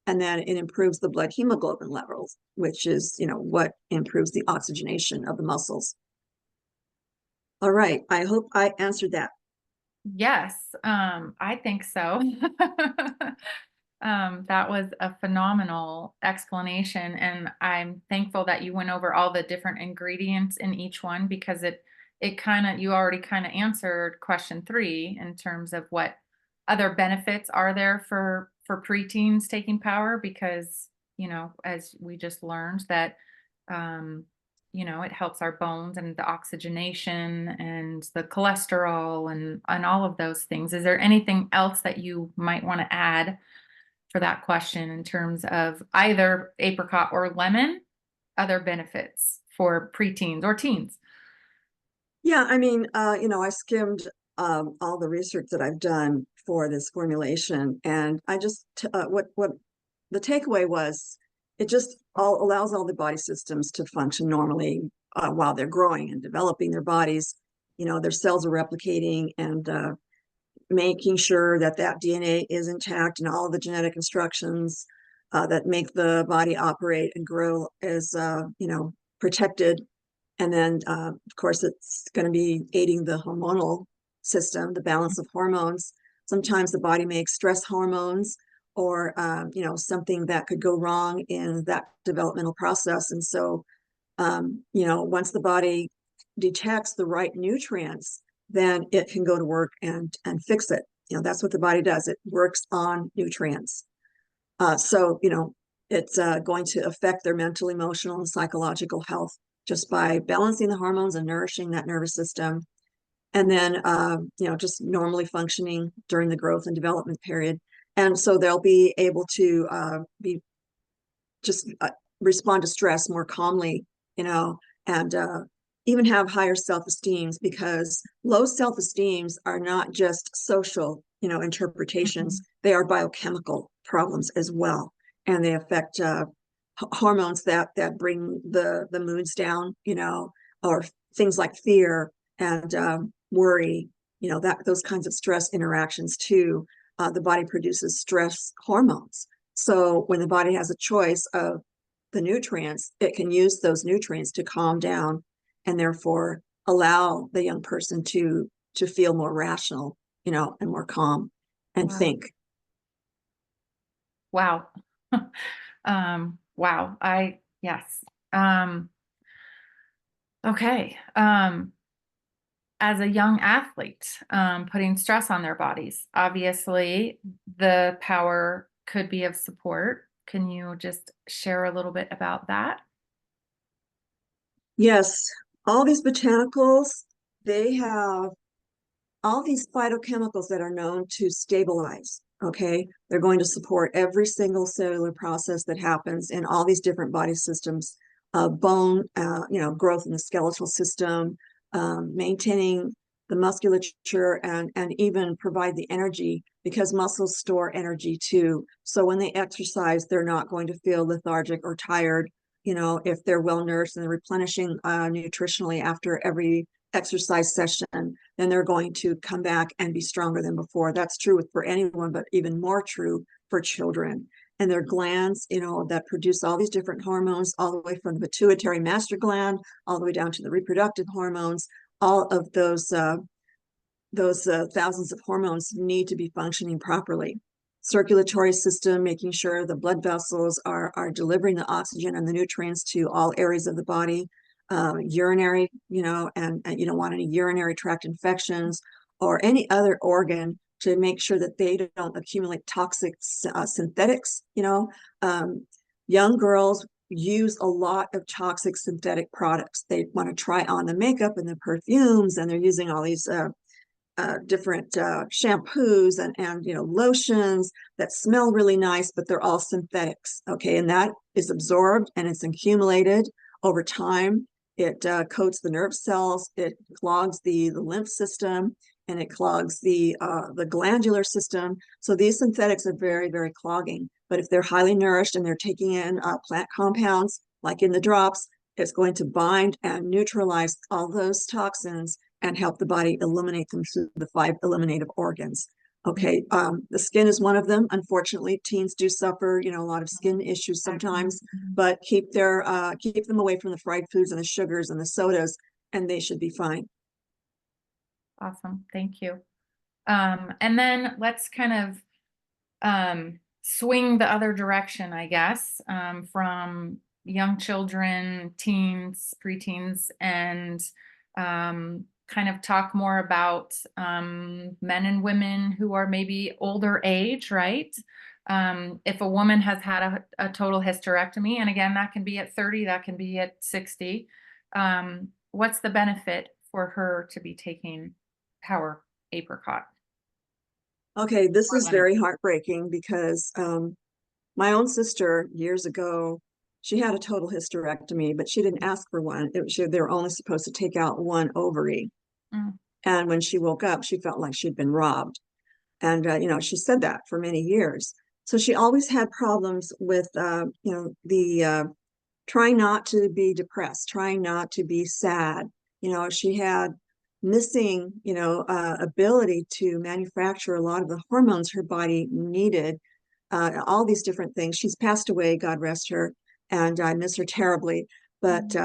And then it improves the blood hemoglobin levels, which is, what improves the oxygenation of the muscles. All right. I hope I answered that.
Yes, I think so. That was a phenomenal explanation, and I'm thankful that you went over all the different ingredients in each one, because you already kind of answered question 3 in terms of what other benefits are there for preteens taking power, because, as we just learned that, it helps our bones and the oxygenation and the cholesterol and all of those things. Is there anything else that you might want to add for that question in terms of either apricot or lemon, other benefits for preteens or teens?
Yeah, I mean, I skimmed all the research that I've done for this formulation, and I just what the takeaway was, it just allows all the body systems to function normally while they're growing and developing their bodies. Their cells are replicating and making sure that DNA is intact, and all the genetic instructions that make the body operate and grow is, protected. And then, of course, it's going to be aiding the hormonal system, the balance of hormones. Sometimes the body makes stress hormones, or something that could go wrong in that developmental process. And so, once the body detects the right nutrients, then it can go to work and fix it. That's what the body does. It works on nutrients. So, it's going to affect their mental, emotional, and psychological health just by balancing the hormones and nourishing that nervous system. And then, just normally functioning during the growth and development period. And so they'll be able to respond to stress more calmly, and even have higher self-esteems, because low self-esteems are not just social, interpretations. They are biochemical problems as well. And they affect hormones that bring the moods down, or things like fear and worry, those kinds of stress interactions too. The body produces stress hormones. So when the body has a choice of the nutrients, it can use those nutrients to calm down and therefore allow the young person to feel more rational, and more calm and
Wow.
think.
Wow. Wow. Yes. Um, okay. As a young athlete, putting stress on their bodies, obviously the power could be of support. Can you just share a little bit about that?
Yes, all these botanicals, they have all these phytochemicals that are known to stabilize. Okay, they're going to support every single cellular process that happens in all these different body systems, bone, growth in the skeletal system, maintaining the musculature, and even provide the energy, because muscles store energy too. So when they exercise, they're not going to feel lethargic or tired. If they're well nourished and they're replenishing nutritionally after every exercise session, then they're going to come back and be stronger than before. That's true for anyone, but even more true for children. And their glands, that produce all these different hormones, all the way from the pituitary master gland, all the way down to the reproductive hormones. All of those thousands of hormones need to be functioning properly. Circulatory system, making sure the blood vessels are delivering the oxygen and the nutrients to all areas of the body. Urinary, and you don't want any urinary tract infections or any other organ, to make sure that they don't accumulate toxic synthetics. Young girls use a lot of toxic synthetic products. They want to try on the makeup and the perfumes, and they're using all these different shampoos and lotions that smell really nice, but they're all synthetics. Okay, and that is absorbed and it's accumulated over time. It coats the nerve cells, it clogs the lymph system, and it clogs the glandular system. So these synthetics are very, very clogging. But if they're highly nourished and they're taking in plant compounds, like in the drops, it's going to bind and neutralize all those toxins and help the body eliminate them through the 5 eliminative organs. Okay, the skin is one of them. Unfortunately, teens do suffer, a lot of skin issues sometimes, but keep them away from the fried foods and the sugars and the sodas, and they should be fine.
Awesome. Thank you. And then let's kind of swing the other direction, I guess, from young children, teens, preteens, and kind of talk more about men and women who are maybe older age, right? If a woman has had a total hysterectomy, and again, that can be at 30, that can be at 60, what's the benefit for her to be taking Power Apricot?
Okay, this is very heartbreaking because my own sister years ago, she had a total hysterectomy, but she didn't ask for one. They were only supposed to take out one ovary.
Mm.
And when she woke up, she felt like she'd been robbed. And, she said that for many years. So she always had problems with, trying not to be depressed, trying not to be sad. She had missing, ability to manufacture a lot of the hormones her body needed, all these different things. She's passed away, God rest her, and I miss her terribly. But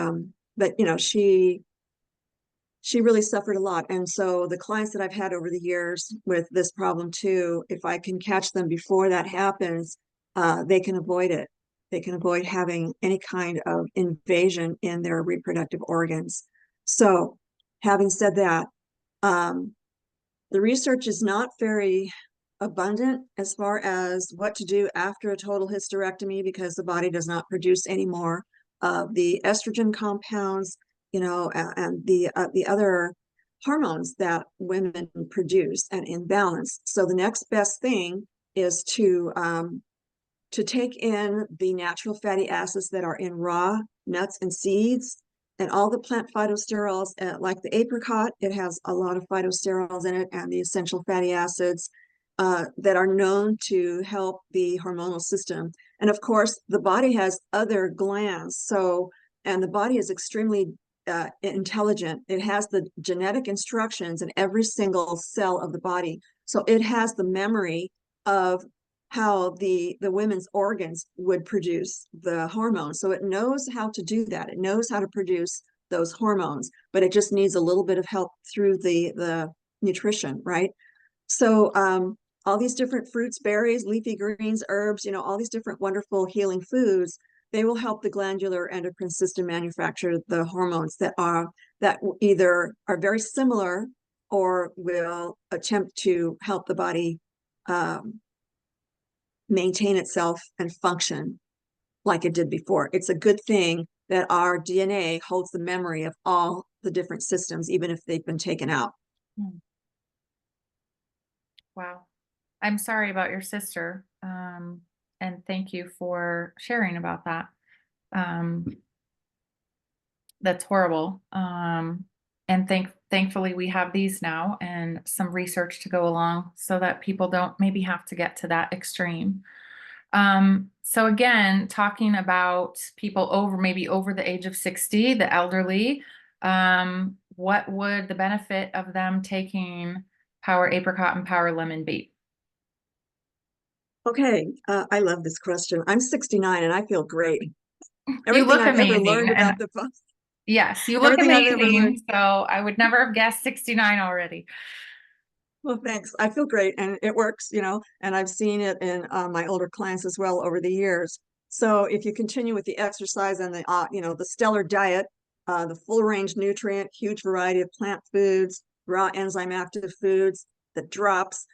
she really suffered a lot. And so the clients that I've had over the years with this problem too, if I can catch them before that happens, they can avoid it. They can avoid having any kind of invasion in their reproductive organs. So having said that, the research is not very abundant as far as what to do after a total hysterectomy, because the body does not produce any more of the estrogen compounds, and the other hormones that women produce and imbalance. So the next best thing is to take in the natural fatty acids that are in raw nuts and seeds, and all the plant phytosterols, like the apricot. It has a lot of phytosterols in it, and the essential fatty acids that are known to help the hormonal system. And of course, the body has other glands. And the body is extremely intelligent. It has the genetic instructions in every single cell of the body. So it has the memory of how the women's organs would produce the hormones. So it knows how to do that. It knows how to produce those hormones, but it just needs a little bit of help through the nutrition, right? So all these different fruits, berries, leafy greens, herbs, all these different wonderful healing foods, they will help the glandular endocrine system manufacture the hormones that either are very similar or will attempt to help the body maintain itself and function like it did before. It's a good thing that our DNA holds the memory of all the different systems, even if they've been taken out.
Wow. I'm sorry about your sister. And thank you for sharing about that. That's horrible. And thankfully we have these now and some research to go along so that people don't maybe have to get to that extreme. So again, talking about people maybe over the age of 60, the elderly, what would the benefit of them taking Power Apricot and Power Lemon be?
Okay, I love this question. I'm 69 and I feel great.
You
Everything
look
I've ever
amazing.
learned
And
about the book,
yes, you look
everything I've ever learned.
amazing. So I would never have guessed 69 already.
Well, thanks. I feel great and it works, and I've seen it in my older clients as well over the years. So if you continue with the exercise and the stellar diet, the full range nutrient, huge variety of plant foods, raw enzyme active foods, the drops,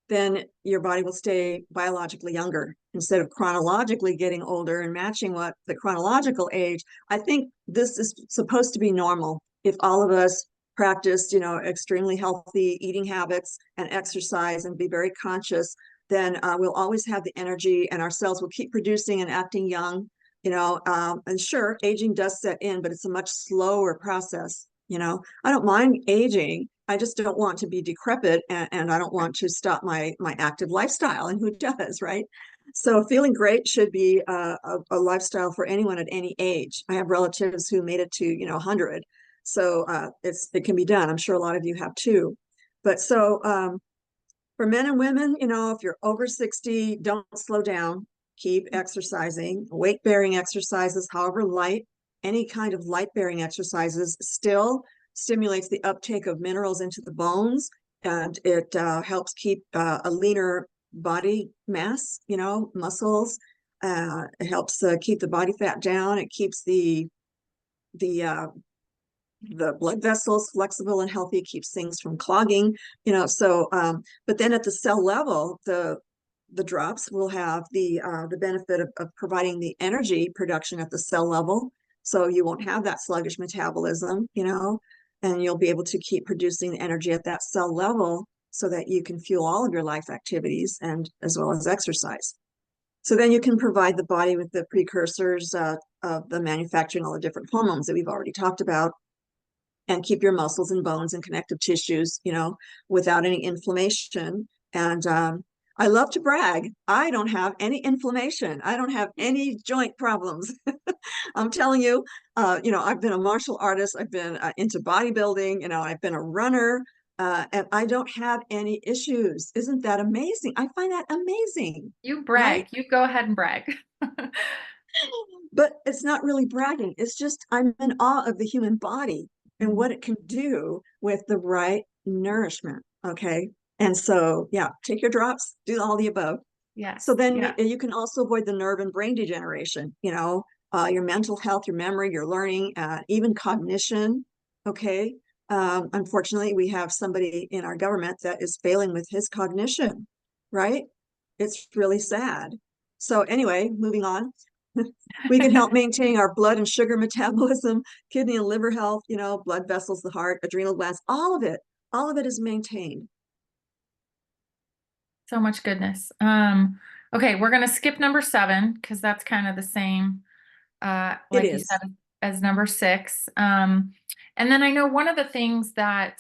then your body will stay biologically younger instead of chronologically getting older and matching what the chronological age. I think this is supposed to be normal if all of us practiced, extremely healthy eating habits and exercise and be very conscious, then we'll always have the energy and our cells will keep producing and acting young, and sure, aging does set in, but it's a much slower process. I don't mind aging. I just don't want to be decrepit and I don't want to stop my active lifestyle. And who does, right? So feeling great should be a lifestyle for anyone at any age. I have relatives who made it to, 100. So it can be done. I'm sure a lot of you have too. But so for men and women, if you're over 60, don't slow down. Keep exercising. Weight-bearing exercises, however light, any kind of light-bearing exercises still stimulates the uptake of minerals into the bones, and it helps keep a leaner body mass, muscles. It helps keep the body fat down. It keeps the blood vessels flexible and healthy, keeps things from clogging, so but then at the cell level, the drops will have the benefit of providing the energy production at the cell level, so you won't have that sluggish metabolism, and you'll be able to keep producing the energy at that cell level so that you can fuel all of your life activities and as well as exercise. So then you can provide the body with the precursors of the manufacturing all the different hormones that we've already talked about, and keep your muscles and bones and connective tissues, without any inflammation. And I love to brag. I don't have any inflammation. I don't have any joint problems. I'm telling you, I've been a martial artist. I've been into bodybuilding. I've been a runner, and I don't have any issues. Isn't that amazing? I find that amazing.
You
Right?
brag. You go ahead and brag.
But it's not really bragging. It's just I'm in awe of the human body and what it can do with the right nourishment. Okay. And so, yeah, take your drops, do all the above.
Yes.
So then
Yeah.
you can also avoid the nerve and brain degeneration, your mental health, your memory, your learning, even cognition. Okay. Unfortunately, we have somebody in our government that is failing with his cognition, right? It's really sad. So anyway, moving on. We can help maintain our blood and sugar metabolism, kidney and liver health, blood vessels, the heart, adrenal glands, all of it is maintained.
So much goodness. Okay, we're gonna skip number 7 because that's kind of the same,
It
like you
is.
said, as number 6. And then I know one of the things that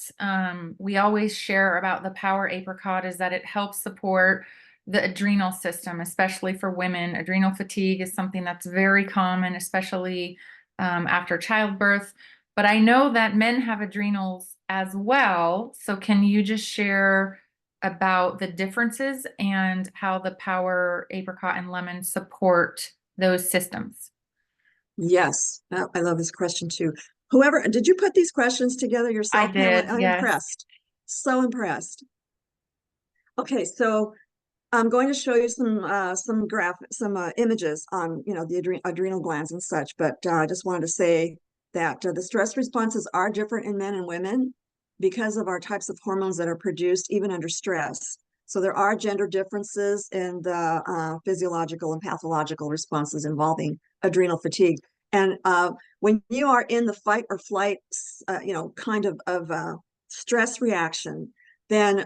we always share about the Power Apricot is that it helps support the adrenal system, especially for women. Adrenal fatigue is something that's very common, especially after childbirth. But I know that men have adrenals as well. So can you just share about the differences and how the Power Apricot and Lemon support those systems?
Yes, I love this question too. Whoever, did you put these questions together
I
yourself, Pamela?
did,
I'm
yes.
impressed. So impressed. Okay, so I'm going to show you some images on the adrenal glands and such, but I just wanted to say that the stress responses are different in men and women because of our types of hormones that are produced even under stress. So there are gender differences in the physiological and pathological responses involving adrenal fatigue. And when you are in the fight or flight, kind of stress reaction, then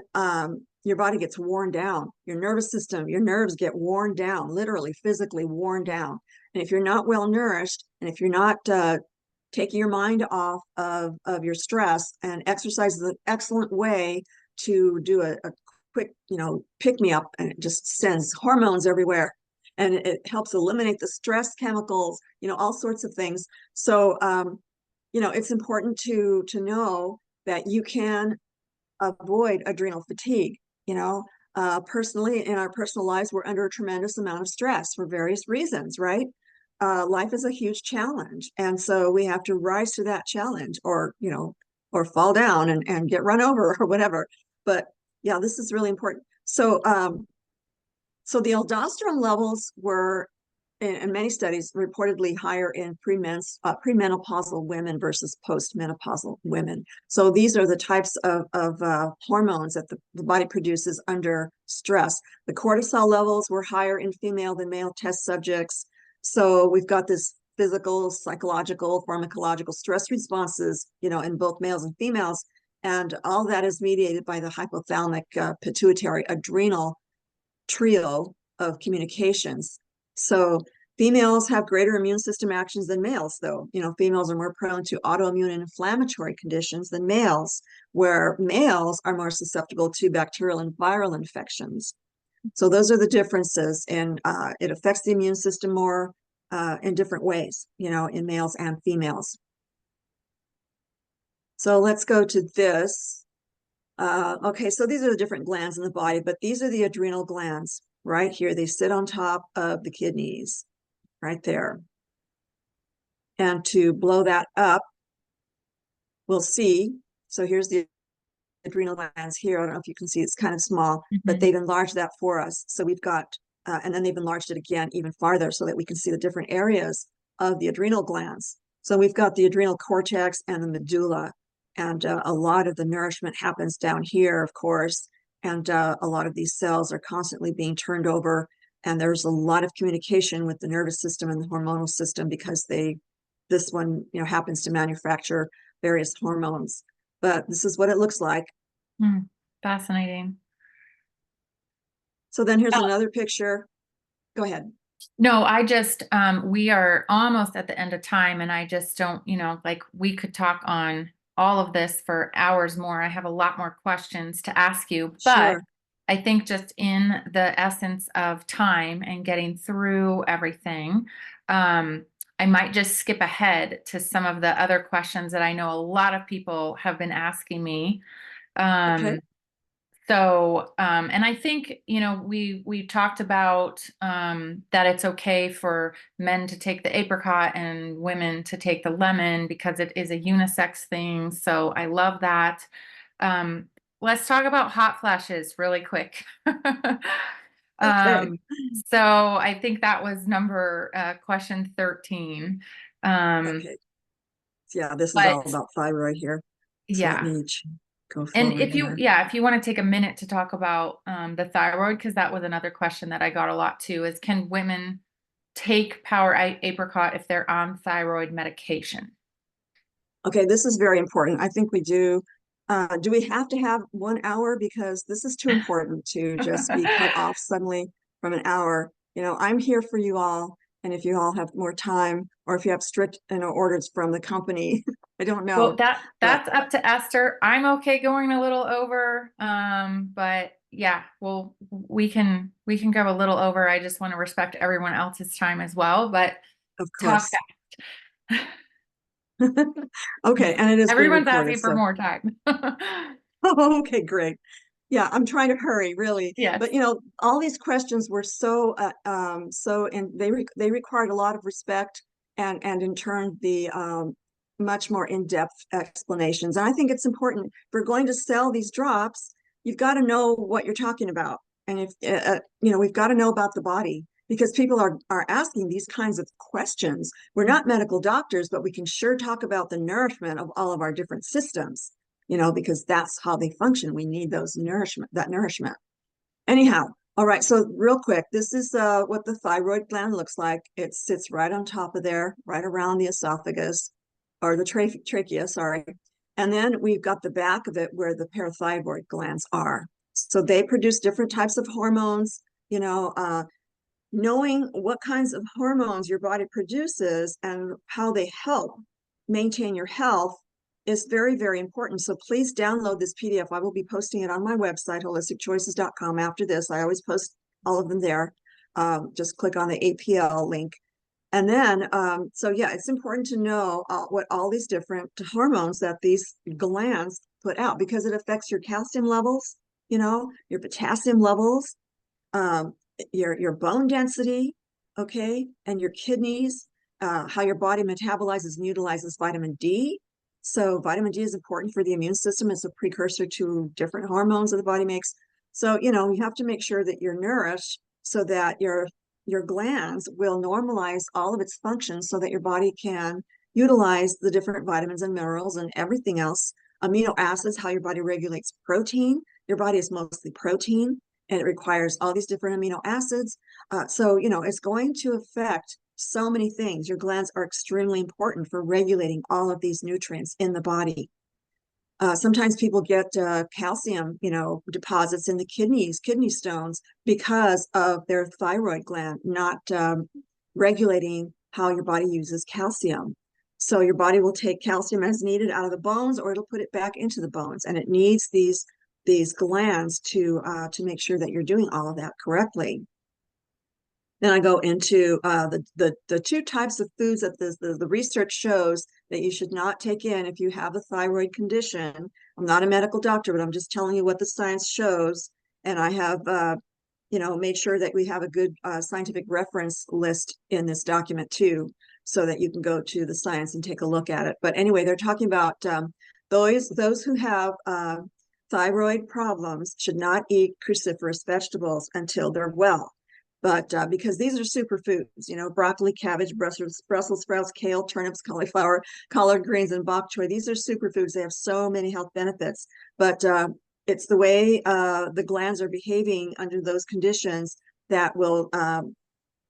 your body gets worn down. Your nervous system, your nerves get worn down, literally, physically worn down. And if you're not well nourished, and if you're not taking your mind off of your stress, and exercise is an excellent way to do a quick, pick me up, and it just sends hormones everywhere. And it helps eliminate the stress chemicals, all sorts of things. So, it's important to know that you can avoid adrenal fatigue. Personally, in our personal lives, we're under a tremendous amount of stress for various reasons, right? Life is a huge challenge. And so we have to rise to that challenge, or fall down and get run over or whatever. But yeah, this is really important. So the aldosterone levels were, in many studies, reportedly higher in premenopausal women versus postmenopausal women. So these are the types of hormones that the body produces under stress. The cortisol levels were higher in female than male test subjects. So we've got this physical, psychological, pharmacological stress responses, in both males and females. And all that is mediated by the hypothalamic pituitary adrenal trio of communications. So females have greater immune system actions than males, though. Females are more prone to autoimmune and inflammatory conditions than males, where males are more susceptible to bacterial and viral infections. So those are the differences, and it affects the immune system more in different ways, in males and females. So let's go to this. Okay, so these are the different glands in the body, but these are the adrenal glands right here. They sit on top of the kidneys right there. And to blow that up, we'll see. So here's the adrenal glands here. I don't know if you can see, it's kind of small, but they've enlarged that for us. So we've got, and then they've enlarged it again even farther so that we can see the different areas of the adrenal glands. So we've got the adrenal cortex and the medulla. And a lot of the nourishment happens down here, of course. And a lot of these cells are constantly being turned over. And there's a lot of communication with the nervous system and the hormonal system because this one, happens to manufacture various hormones. But this is what it looks like.
Fascinating.
So then here's another picture. Go ahead.
No, I just, we are almost at the end of time, and I just don't, like we could talk on all of this for hours more. I have a lot more questions to ask you, but
Sure.
I think just in the essence of time and getting through everything, I might just skip ahead to some of the other questions that I know a lot of people have been asking me.
Okay.
And I think, we talked about that it's okay for men to take the apricot and women to take the lemon because it is a unisex thing. So I love that. Let's talk about hot flashes really quick.
Okay.
So I think that was question 13.
Okay. Yeah, this is all
But
about thyroid here. So let
yeah.
me go
And
forward here.
if you want to take a minute to talk about the thyroid, because that was another question that I got a lot too, is can women take apricot if they're on thyroid medication?
Okay, this is very important. I think we do. Do we have to have 1 hour? Because this is too important to just be cut off suddenly from an hour. I'm here for you all. And if you all have more time, or if you have strict, orders from the company, I don't
Well,
know. But
that's up to Esther. I'm okay going a little over. But yeah, well, we can go a little over. I just want to respect everyone else's time as well, but
of
talk
course. Okay, and it is being
everyone's
recorded.
asking for
So,
more time.
okay, great. Yeah, I'm trying to hurry, really.
Yes.
But all these questions were so and they required a lot of respect and in turn the much more in-depth explanations. And I think it's important, if we're going to sell these drops, you've got to know what you're talking about. And if we've got to know about the body, because people are asking these kinds of questions. We're not medical doctors, but we can sure talk about the nourishment of all of our different systems, because that's how they function. We need that nourishment. Anyhow, all right, so real quick, this is what the thyroid gland looks like. It sits right on top of there, right around the esophagus, or the trachea, sorry. And then we've got the back of it where the parathyroid glands are. So they produce different types of hormones. Knowing what kinds of hormones your body produces and how they help maintain your health is very, very important. So please download this PDF. I will be posting it on my website, holisticchoices.com, after this. I always post all of them there. Just click on the APL link. And then, so yeah, it's important to know what all these different hormones that these glands put out, because it affects your calcium levels, your potassium levels, your bone density, okay, and your kidneys, how your body metabolizes and utilizes vitamin D. So vitamin D is important for the immune system. It's a precursor to different hormones that the body makes. So, you have to make sure that you're nourished so that your glands will normalize all of its functions so that your body can utilize the different vitamins and minerals and everything else. Amino acids, how your body regulates protein. Your body is mostly protein, and it requires all these different amino acids. So, it's going to affect so many things. Your glands are extremely important for regulating all of these nutrients in the body. Sometimes people get calcium, deposits in the kidney stones, because of their thyroid gland not regulating how your body uses calcium. So your body will take calcium as needed out of the bones, or it'll put it back into the bones, and it needs these glands to make sure that you're doing all of that correctly. Then I go into the two types of foods that the research shows that you should not take in if you have a thyroid condition. I'm not a medical doctor, but I'm just telling you what the science shows. And I have, made sure that we have a good scientific reference list in this document too, so that you can go to the science and take a look at it. But anyway, they're talking about those who have thyroid problems should not eat cruciferous vegetables until they're well. But because these are superfoods, broccoli, cabbage, Brussels sprouts, kale, turnips, cauliflower, collard greens, and bok choy. These are superfoods. They have so many health benefits. But it's the way the glands are behaving under those conditions that will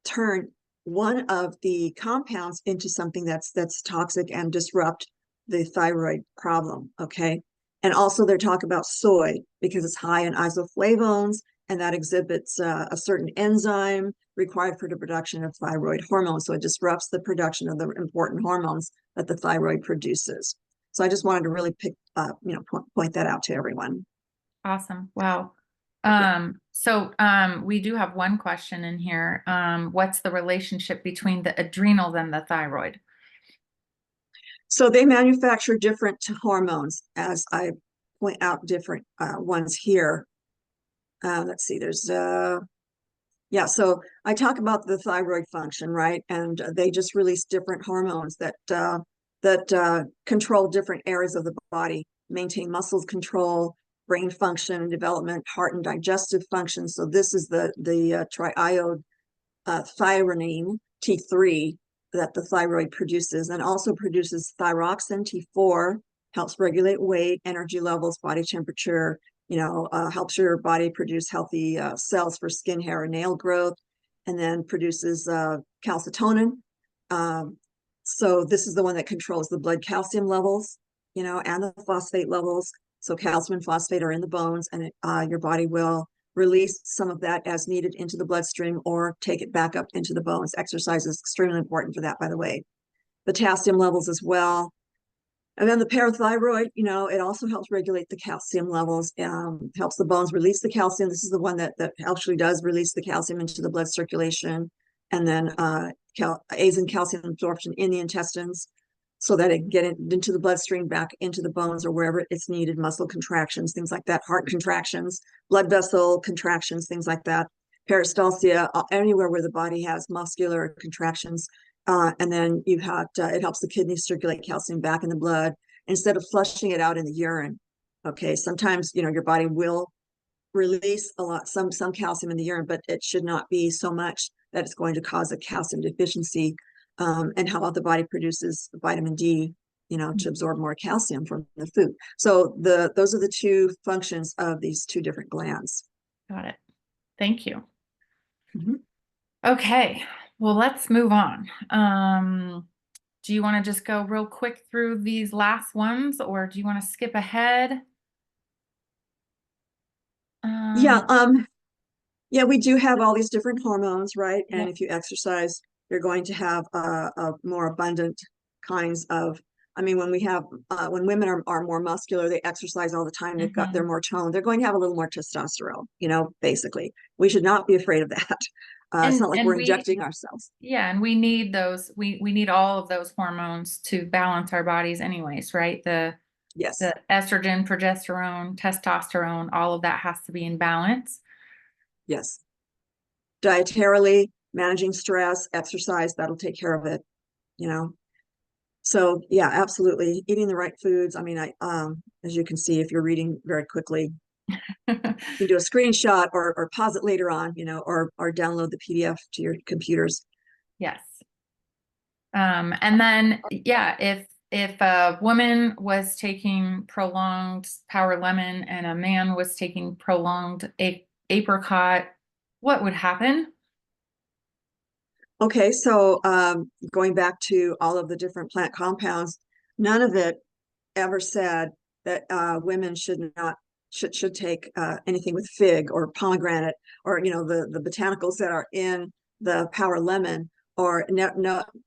turn one of the compounds into something that's toxic and disrupt the thyroid problem, okay? And also they're talking about soy, because it's high in isoflavones, and that exhibits a certain enzyme required for the production of thyroid hormones. So it disrupts the production of the important hormones that the thyroid produces. So I just wanted to really point that out to everyone.
Awesome. Wow. So we do have one question in here. What's the relationship between the adrenals and the thyroid?
So they manufacture different hormones, as I point out different ones here. Let's see, there's yeah, so I talk about the thyroid function, right? And they just release different hormones that control different areas of the body, maintain muscles control, brain function, development, heart and digestive function. So this is the triiode thymine, T3, that the thyroid produces, and also produces thyroxine, T4, helps regulate weight, energy levels, body temperature, helps your body produce healthy cells for skin, hair, and nail growth, and then produces calcitonin. So this is the one that controls the blood calcium levels, and the phosphate levels. So calcium and phosphate are in the bones, and your body will release some of that as needed into the bloodstream or take it back up into the bones. Exercise is extremely important for that, by the way. Potassium levels as well. And then the parathyroid, it also helps regulate the calcium levels, helps the bones release the calcium. This is the one that actually does release the calcium into the blood circulation, and then aids in calcium absorption in the intestines so that it can get into the bloodstream, back into the bones or wherever it's needed, muscle contractions, things like that, heart contractions, blood vessel contractions, things like that. Peristalsia, anywhere where the body has muscular contractions, And then you have to, it helps the kidneys circulate calcium back in the blood instead of flushing it out in the urine. Okay, sometimes, your body will release some calcium in the urine, but it should not be so much that it's going to cause a calcium deficiency, and how the body produces vitamin D, to absorb more calcium from the food. So those are the two functions of these two different glands.
Got it. Thank you.
Mhm.
Okay, well, let's move on. Do you want to just go real quick through these last ones, or do you want to skip ahead?
Yeah,
Um,
yeah, we do have all these different hormones, right? And
yep.
if you exercise, you're going to have a more abundant kinds of. I mean, when women are more muscular, they exercise all the time. They're
Mhm.
more toned. They're going to have a little more testosterone. Basically, we should not be afraid of that. It's not like
And
we're
we,
injecting ourselves.
yeah, and we need those, we need all of those hormones to balance our bodies anyways, right? The
Yes,
estrogen, progesterone, testosterone, all of that has to be in balance.
yes. Dietarily, managing stress, exercise, that'll take care of it. You know, So yeah, absolutely. Eating the right foods. I mean, as you can see, if you're reading very quickly, you can do a screenshot or pause it later on, or download the PDF to your computers.
Yes. And then, yeah, if a woman was taking prolonged power lemon and a man was taking prolonged apricot, what would happen?
Okay, so going back to all of the different plant compounds, none of it ever said that women should take anything with fig or pomegranate, or the botanicals that are in the power lemon, or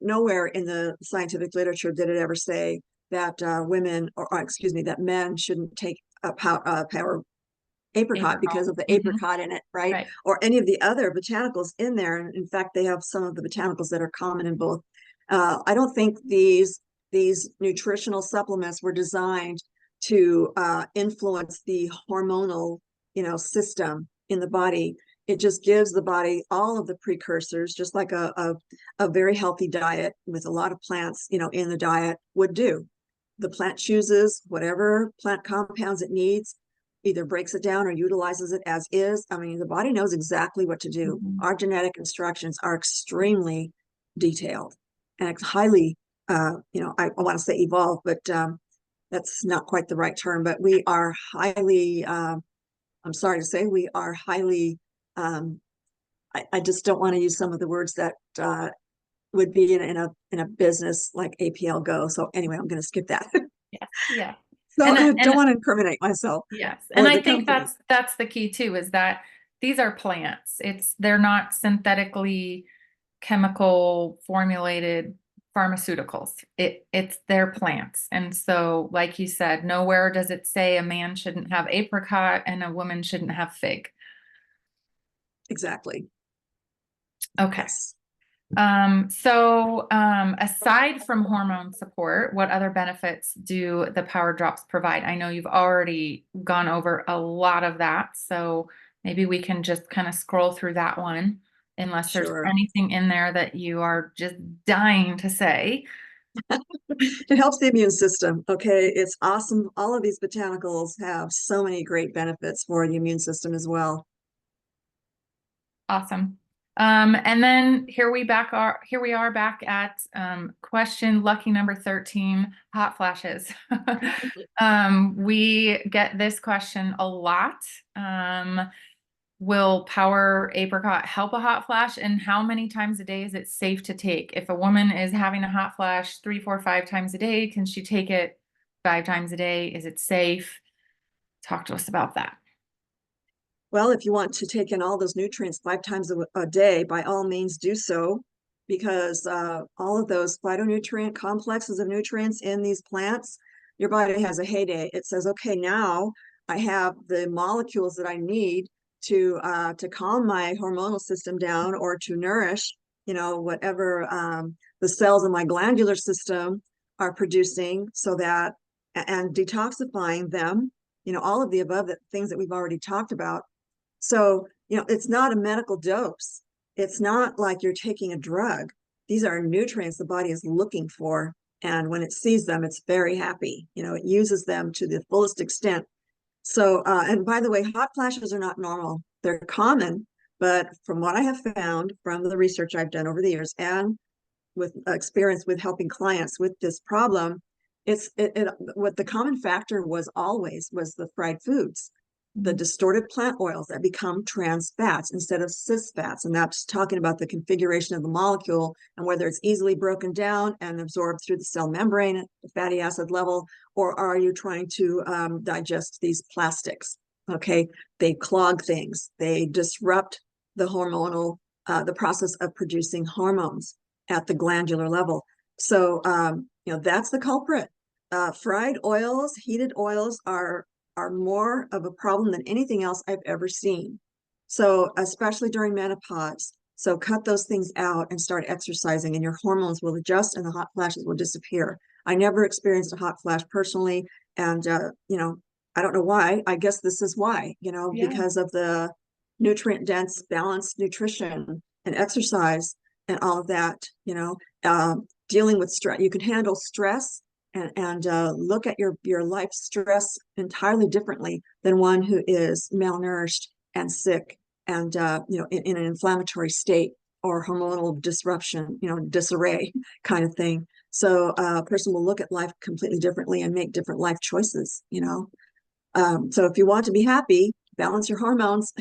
nowhere in the scientific literature did it ever say that women, or excuse me, that men shouldn't take a power apricot
Apricot.
because of the
Hmm.
apricot in it, right?
Right.
Or any of the other botanicals in there. And in fact, they have some of the botanicals that are common in both. I don't think these nutritional supplements were designed to influence the hormonal, system in the body. It just gives the body all of the precursors, just like a very healthy diet with a lot of plants, in the diet would do. The plant chooses whatever plant compounds it needs, either breaks it down or utilizes it as is. I mean, the body knows exactly what to do.
Mhm.
Our genetic instructions are extremely detailed and it's highly, I want to say evolved, but that's not quite the right term. But we are highly, I'm sorry to say, we are highly. Um, I just don't want to use some of the words that would be in a business like Aplgo. So anyway, I'm going to skip that.
Yes. Yeah.
So I don't
And
want to incriminate myself
yes. And
or
I
the
think
company.
that's the key too, is that these are plants. They're not synthetically chemical formulated pharmaceuticals. It's their plants. And so, like you said, nowhere does it say a man shouldn't have apricot and a woman shouldn't have fig.
Exactly.
Okay.
Yes.
Aside from hormone support, what other benefits do the power drops provide? I know you've already gone over a lot of that, so maybe we can just kind of scroll through that one, unless there's
Sure.
anything in there that you are just dying to say.
It helps the immune system. Okay. It's awesome. All of these botanicals have so many great benefits for the immune system as well.
Awesome. And then here we are back at question lucky number 13, hot flashes. We get this question a lot. Will power apricot help a hot flash? And how many times a day is it safe to take? If a woman is having a hot flash 3, 4, 5 times a day, can she take it 5 times a day? Is it safe? Talk to us about that.
Well, if you want to take in all those nutrients 5 times a day, by all means do so, because all of those phytonutrient complexes of nutrients in these plants, your body has a heyday. It says, okay, now I have the molecules that I need to calm my hormonal system down or to nourish, whatever the cells in my glandular system are producing, so that and detoxifying them, all of the above things that we've already talked about. So, it's not a medical dose. It's not like you're taking a drug. these are nutrients the body is looking for. And when it sees them, it's very happy. It uses them to the fullest extent. So, and by the way, hot flashes are not normal. They're common, but from what I have found from the research I've done over the years and with experience with helping clients with this problem, what the common factor was always was the fried foods, the distorted plant oils that become trans fats instead of cis fats. And that's talking about the configuration of the molecule and whether it's easily broken down and absorbed through the cell membrane at the fatty acid level, or are you trying to digest these plastics? Okay, they clog things, they disrupt the hormonal, the process of producing hormones at the glandular level. So, that's the culprit. Fried oils, heated oils are more of a problem than anything else I've ever seen. So, especially during menopause. So cut those things out and start exercising, and your hormones will adjust and the hot flashes will disappear. I never experienced a hot flash personally. And, I don't know why. I guess this is why,
Yeah.
because of the nutrient dense, balanced nutrition and exercise and all of that, dealing with stress. You can handle stress and look at your life stress entirely differently than one who is malnourished and sick and in an inflammatory state or hormonal disruption, disarray kind of thing. So a person will look at life completely differently and make different life choices. So if you want to be happy, balance your hormones,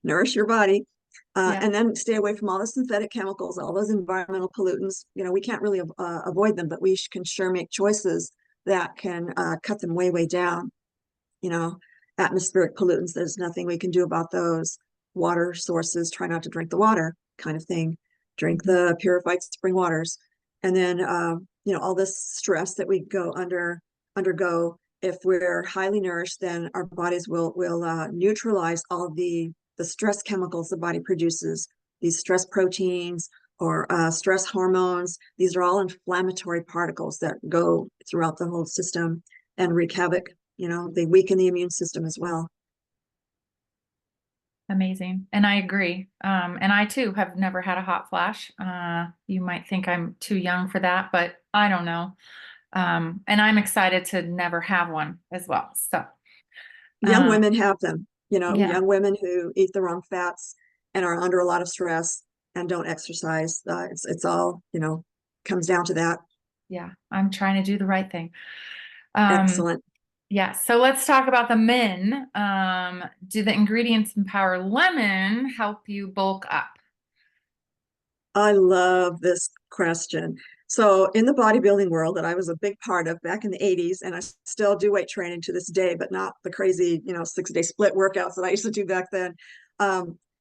nourish your body,
Yeah.
and then stay away from all the synthetic chemicals, all those environmental pollutants. We can't really avoid them, but we can sure make choices that can cut them way, way down. Atmospheric pollutants, there's nothing we can do about those. Water sources, try not to drink the water kind of thing. Drink the purified spring waters. And then, all this stress that we undergo. If we're highly nourished, then our bodies will neutralize all the stress chemicals the body produces, these stress proteins or stress hormones. These are all inflammatory particles that go throughout the whole system and wreak havoc. They weaken the immune system as well.
Amazing. And I agree. And I too have never had a hot flash. You might think I'm too young for that, but I don't know. And I'm excited to never have one as well. So,
Young women have them,
yeah,
young women who eat the wrong fats and are under a lot of stress and don't exercise. It's all, comes down to that.
yeah, I'm trying to do the right thing. Um,
Excellent.
yeah. So let's talk about the men. Do the ingredients in Power Lemon help you bulk up?
I love this question. So in the bodybuilding world that I was a big part of back in the 80s, and I still do weight training to this day, but not the crazy, 6-day split workouts that I used to do back then.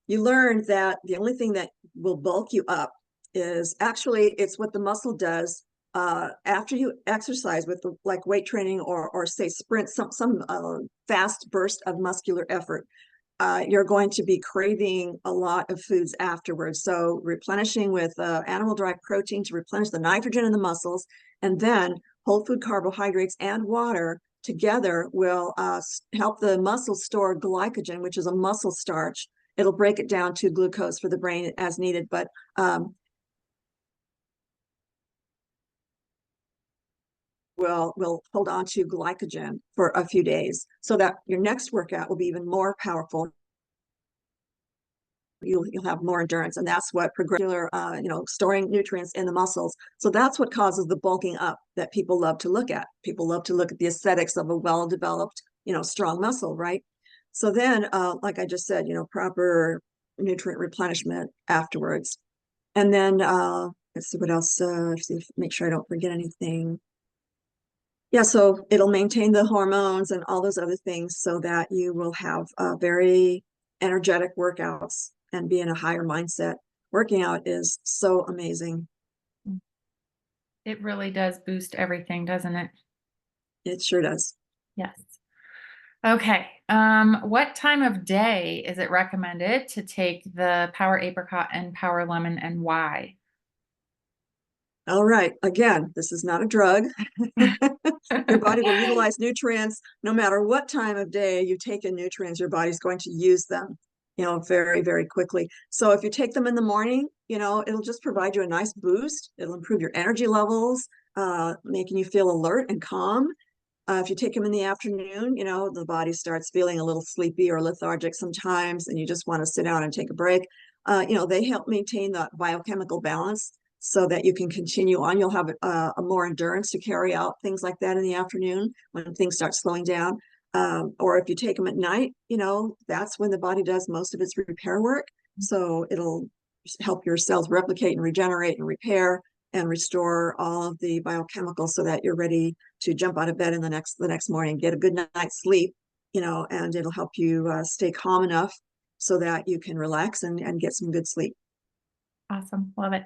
You learn that the only thing that will bulk you up is actually it's what the muscle does after you exercise with like weight training or say sprint, some fast burst of muscular effort. You're going to be craving a lot of foods afterwards. So replenishing with animal-derived protein to replenish the nitrogen in the muscles, and then whole food carbohydrates and water together will help the muscles store glycogen, which is a muscle starch. It'll break it down to glucose for the brain as needed, but will hold on to glycogen for a few days so that your next workout will be even more powerful. You'll have more endurance, and that's what progressive, storing nutrients in the muscles. So that's what causes the bulking up that people love to look at. People love to look at the aesthetics of a well-developed, strong muscle, right? So then, like I just said, proper nutrient replenishment afterwards. And then let's see what else. Make sure I don't forget anything. Yeah, so it'll maintain the hormones and all those other things so that you will have very energetic workouts and be in a higher mindset. Working out is so amazing.
It really does boost everything, doesn't it?
It sure does.
Yes. Okay. What time of day is it recommended to take the Power Apricot and Power Lemon, and why?
All right. Again, this is not a drug. Your body will utilize nutrients no matter what time of day you take in nutrients, your body's going to use them. very, very quickly. So if you take them in the morning, it'll just provide you a nice boost. It'll improve your energy levels, making you feel alert and calm. If you take them in the afternoon, the body starts feeling a little sleepy or lethargic sometimes, and you just want to sit down and take a break. They help maintain the biochemical balance so that you can continue on. You'll have a more endurance to carry out things like that in the afternoon when things start slowing down. Or if you take them at night, that's when the body does most of its repair work. So it'll help your cells replicate and regenerate and repair and restore all of the biochemicals so that you're ready to jump out of bed in the next morning, get a good night's sleep, and it'll help you stay calm enough so that you can relax and get some good sleep.
Awesome. Love it.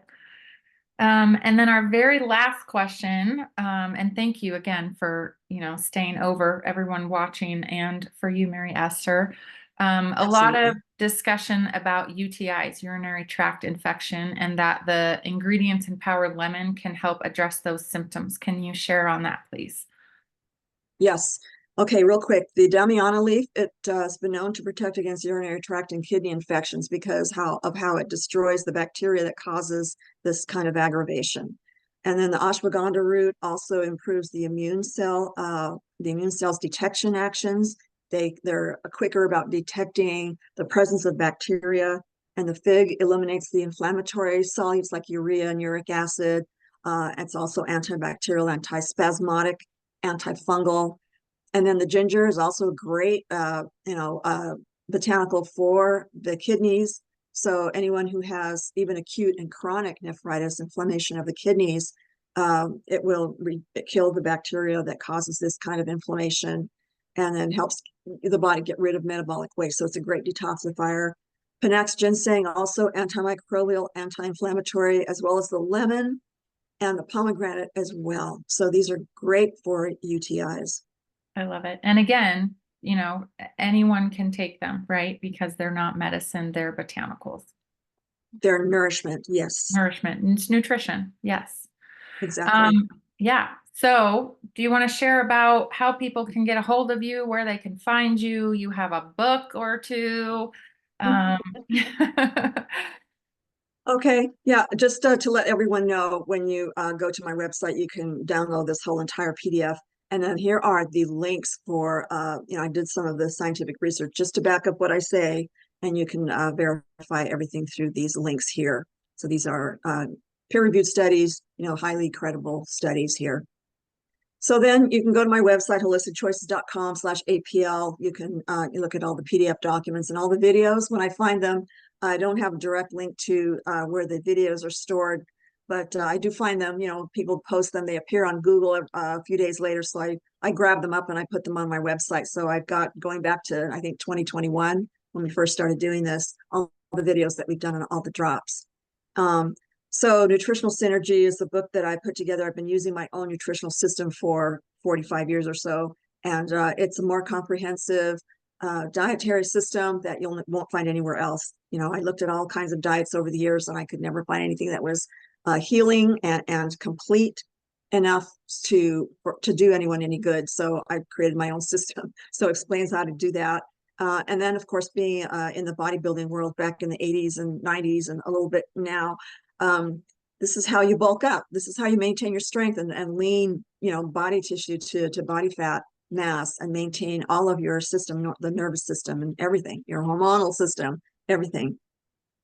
And then our very last question, and thank you again for, staying over, everyone watching, and for you, Mary Esther. A lot of discussion about UTIs, urinary tract infection, and that the ingredients in powdered lemon can help address those symptoms. Can you share on that, please?
Yes. Okay, real quick. The Damiana leaf, it has been known to protect against urinary tract and kidney infections because how it destroys the bacteria that causes this kind of aggravation. And then the ashwagandha root also improves the immune cell's detection actions. They're quicker about detecting the presence of bacteria. And the fig eliminates the inflammatory solutes like urea and uric acid. It's also antibacterial, antispasmodic, antifungal. And then the ginger is also a great, botanical for the kidneys. So anyone who has even acute and chronic nephritis, inflammation of the kidneys, it will kill the bacteria that causes this kind of inflammation, and then helps the body get rid of metabolic waste. So it's a great detoxifier. Panax ginseng, also antimicrobial, anti-inflammatory, as well as the lemon and the pomegranate as well. So these are great for UTIs.
I love it. And again, anyone can take them, right? Because they're not medicine, they're botanicals.
They're nourishment, yes.
Nourishment. It's nutrition, yes.
Exactly.
Yeah. So do you want to share about how people can get a hold of you, where they can find you? You have a book or two.
Okay, yeah, just to let everyone know, when you go to my website, you can download this whole entire PDF. And then here are the links for, I did some of the scientific research just to back up what I say, and you can verify everything through these links here. So these are peer-reviewed studies, highly credible studies here. So then you can go to my website, holisticchoices.com/APL. You can look at all the PDF documents and all the videos when I find them. I don't have a direct link to where the videos are stored, but I do find them. People post them. They appear on Google a few days later. So I grab them up and I put them on my website. So I've got, going back to, I think, 2021, when we first started doing this, all the videos that we've done on all the drops. So Nutritional Synergy is the book that I put together. I've been using my own nutritional system for 45 years or so. And it's a more comprehensive dietary system that won't find anywhere else. I looked at all kinds of diets over the years, and I could never find anything that was healing and complete enough to do anyone any good. So I created my own system. So it explains how to do that. And then, of course, being in the bodybuilding world back in the 80s and 90s and a little bit now, this is how you bulk up. This is how you maintain your strength and lean, body tissue to body fat mass, and maintain all of your system, the nervous system and everything, your hormonal system, everything.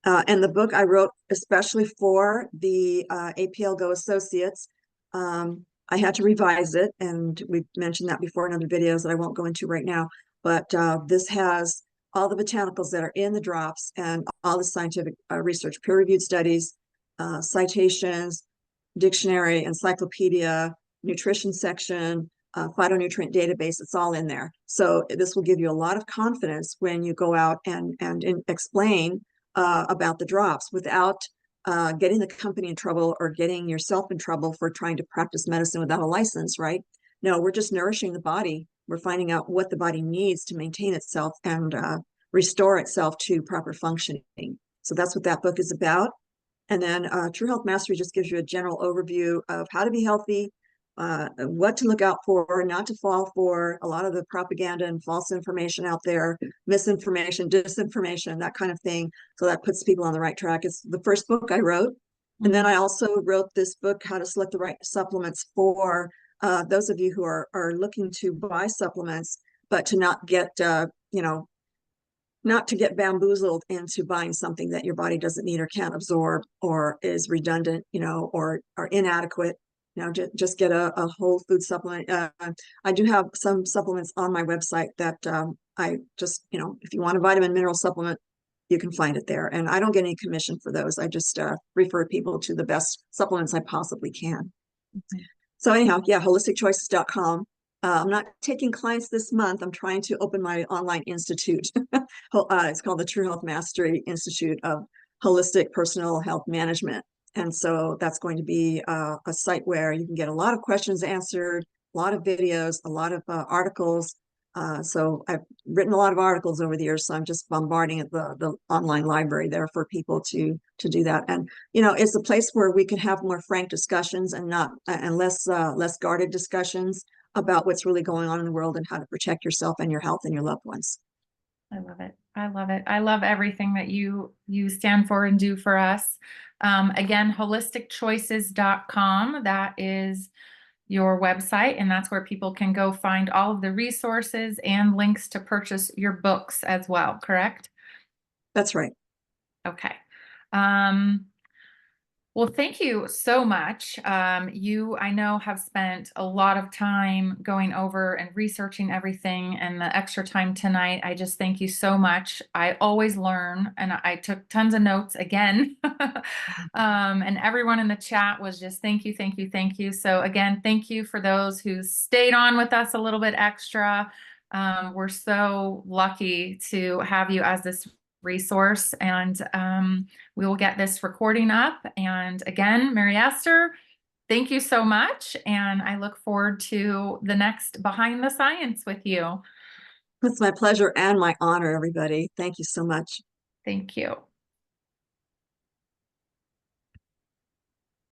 And the book I wrote especially for the Aplgo Associates. I had to revise it, and we mentioned that before in other videos that I won't go into right now. But this has all the botanicals that are in the drops and all the scientific research, peer-reviewed studies, citations, dictionary, encyclopedia, nutrition section, phytonutrient database. It's all in there. So this will give you a lot of confidence when you go out and explain about the drops without getting the company in trouble or getting yourself in trouble for trying to practice medicine without a license, right? No, we're just nourishing the body. We're finding out what the body needs to maintain itself and restore itself to proper functioning. So that's what that book is about. And then True Health Mastery just gives you a general overview of how to be healthy, what to look out for, not to fall for a lot of the propaganda and false information out there, misinformation, disinformation, that kind of thing. So that puts people on the right track. It's the first book I wrote. And then I also wrote this book, How to Select the Right Supplements, for those of you who are looking to buy supplements, but to not get, not to get bamboozled into buying something that your body doesn't need or can't absorb or is redundant, or inadequate. Just get a whole food supplement. I do have some supplements on my website that I just, if you want a vitamin mineral supplement, you can find it there. And I don't get any commission for those. I just refer people to the best supplements I possibly can.
Mm-hmm.
So anyhow, yeah, holisticchoices.com. I'm not taking clients this month. I'm trying to open my online institute. It's called the True Health Mastery Institute of Holistic Personal Health Management. And so that's going to be a site where you can get a lot of questions answered, a lot of videos, a lot of articles. So I've written a lot of articles over the years, so I'm just bombarding the online library there for people to do that. And it's a place where we can have more frank discussions and less guarded discussions about what's really going on in the world and how to protect yourself and your health and your loved ones.
I love it. I love it. I love everything that you stand for and do for us. Again, holisticchoices.com. That is your website, and that's where people can go find all of the resources and links to purchase your books as well, correct?
That's right.
Okay. Well, thank you so much. You, I know, have spent a lot of time going over and researching everything, and the extra time tonight. I just thank you so much. I always learn, and I took tons of notes again. And everyone in the chat was just thank you, thank you, thank you. So again, thank you for those who stayed on with us a little bit extra. We're so lucky to have you as this resource, and we will get this recording up. And again, Mary Esther, thank you so much, and I look forward to the next Behind the Science with you.
It's my pleasure and my honor, everybody. Thank you so much.
Thank you.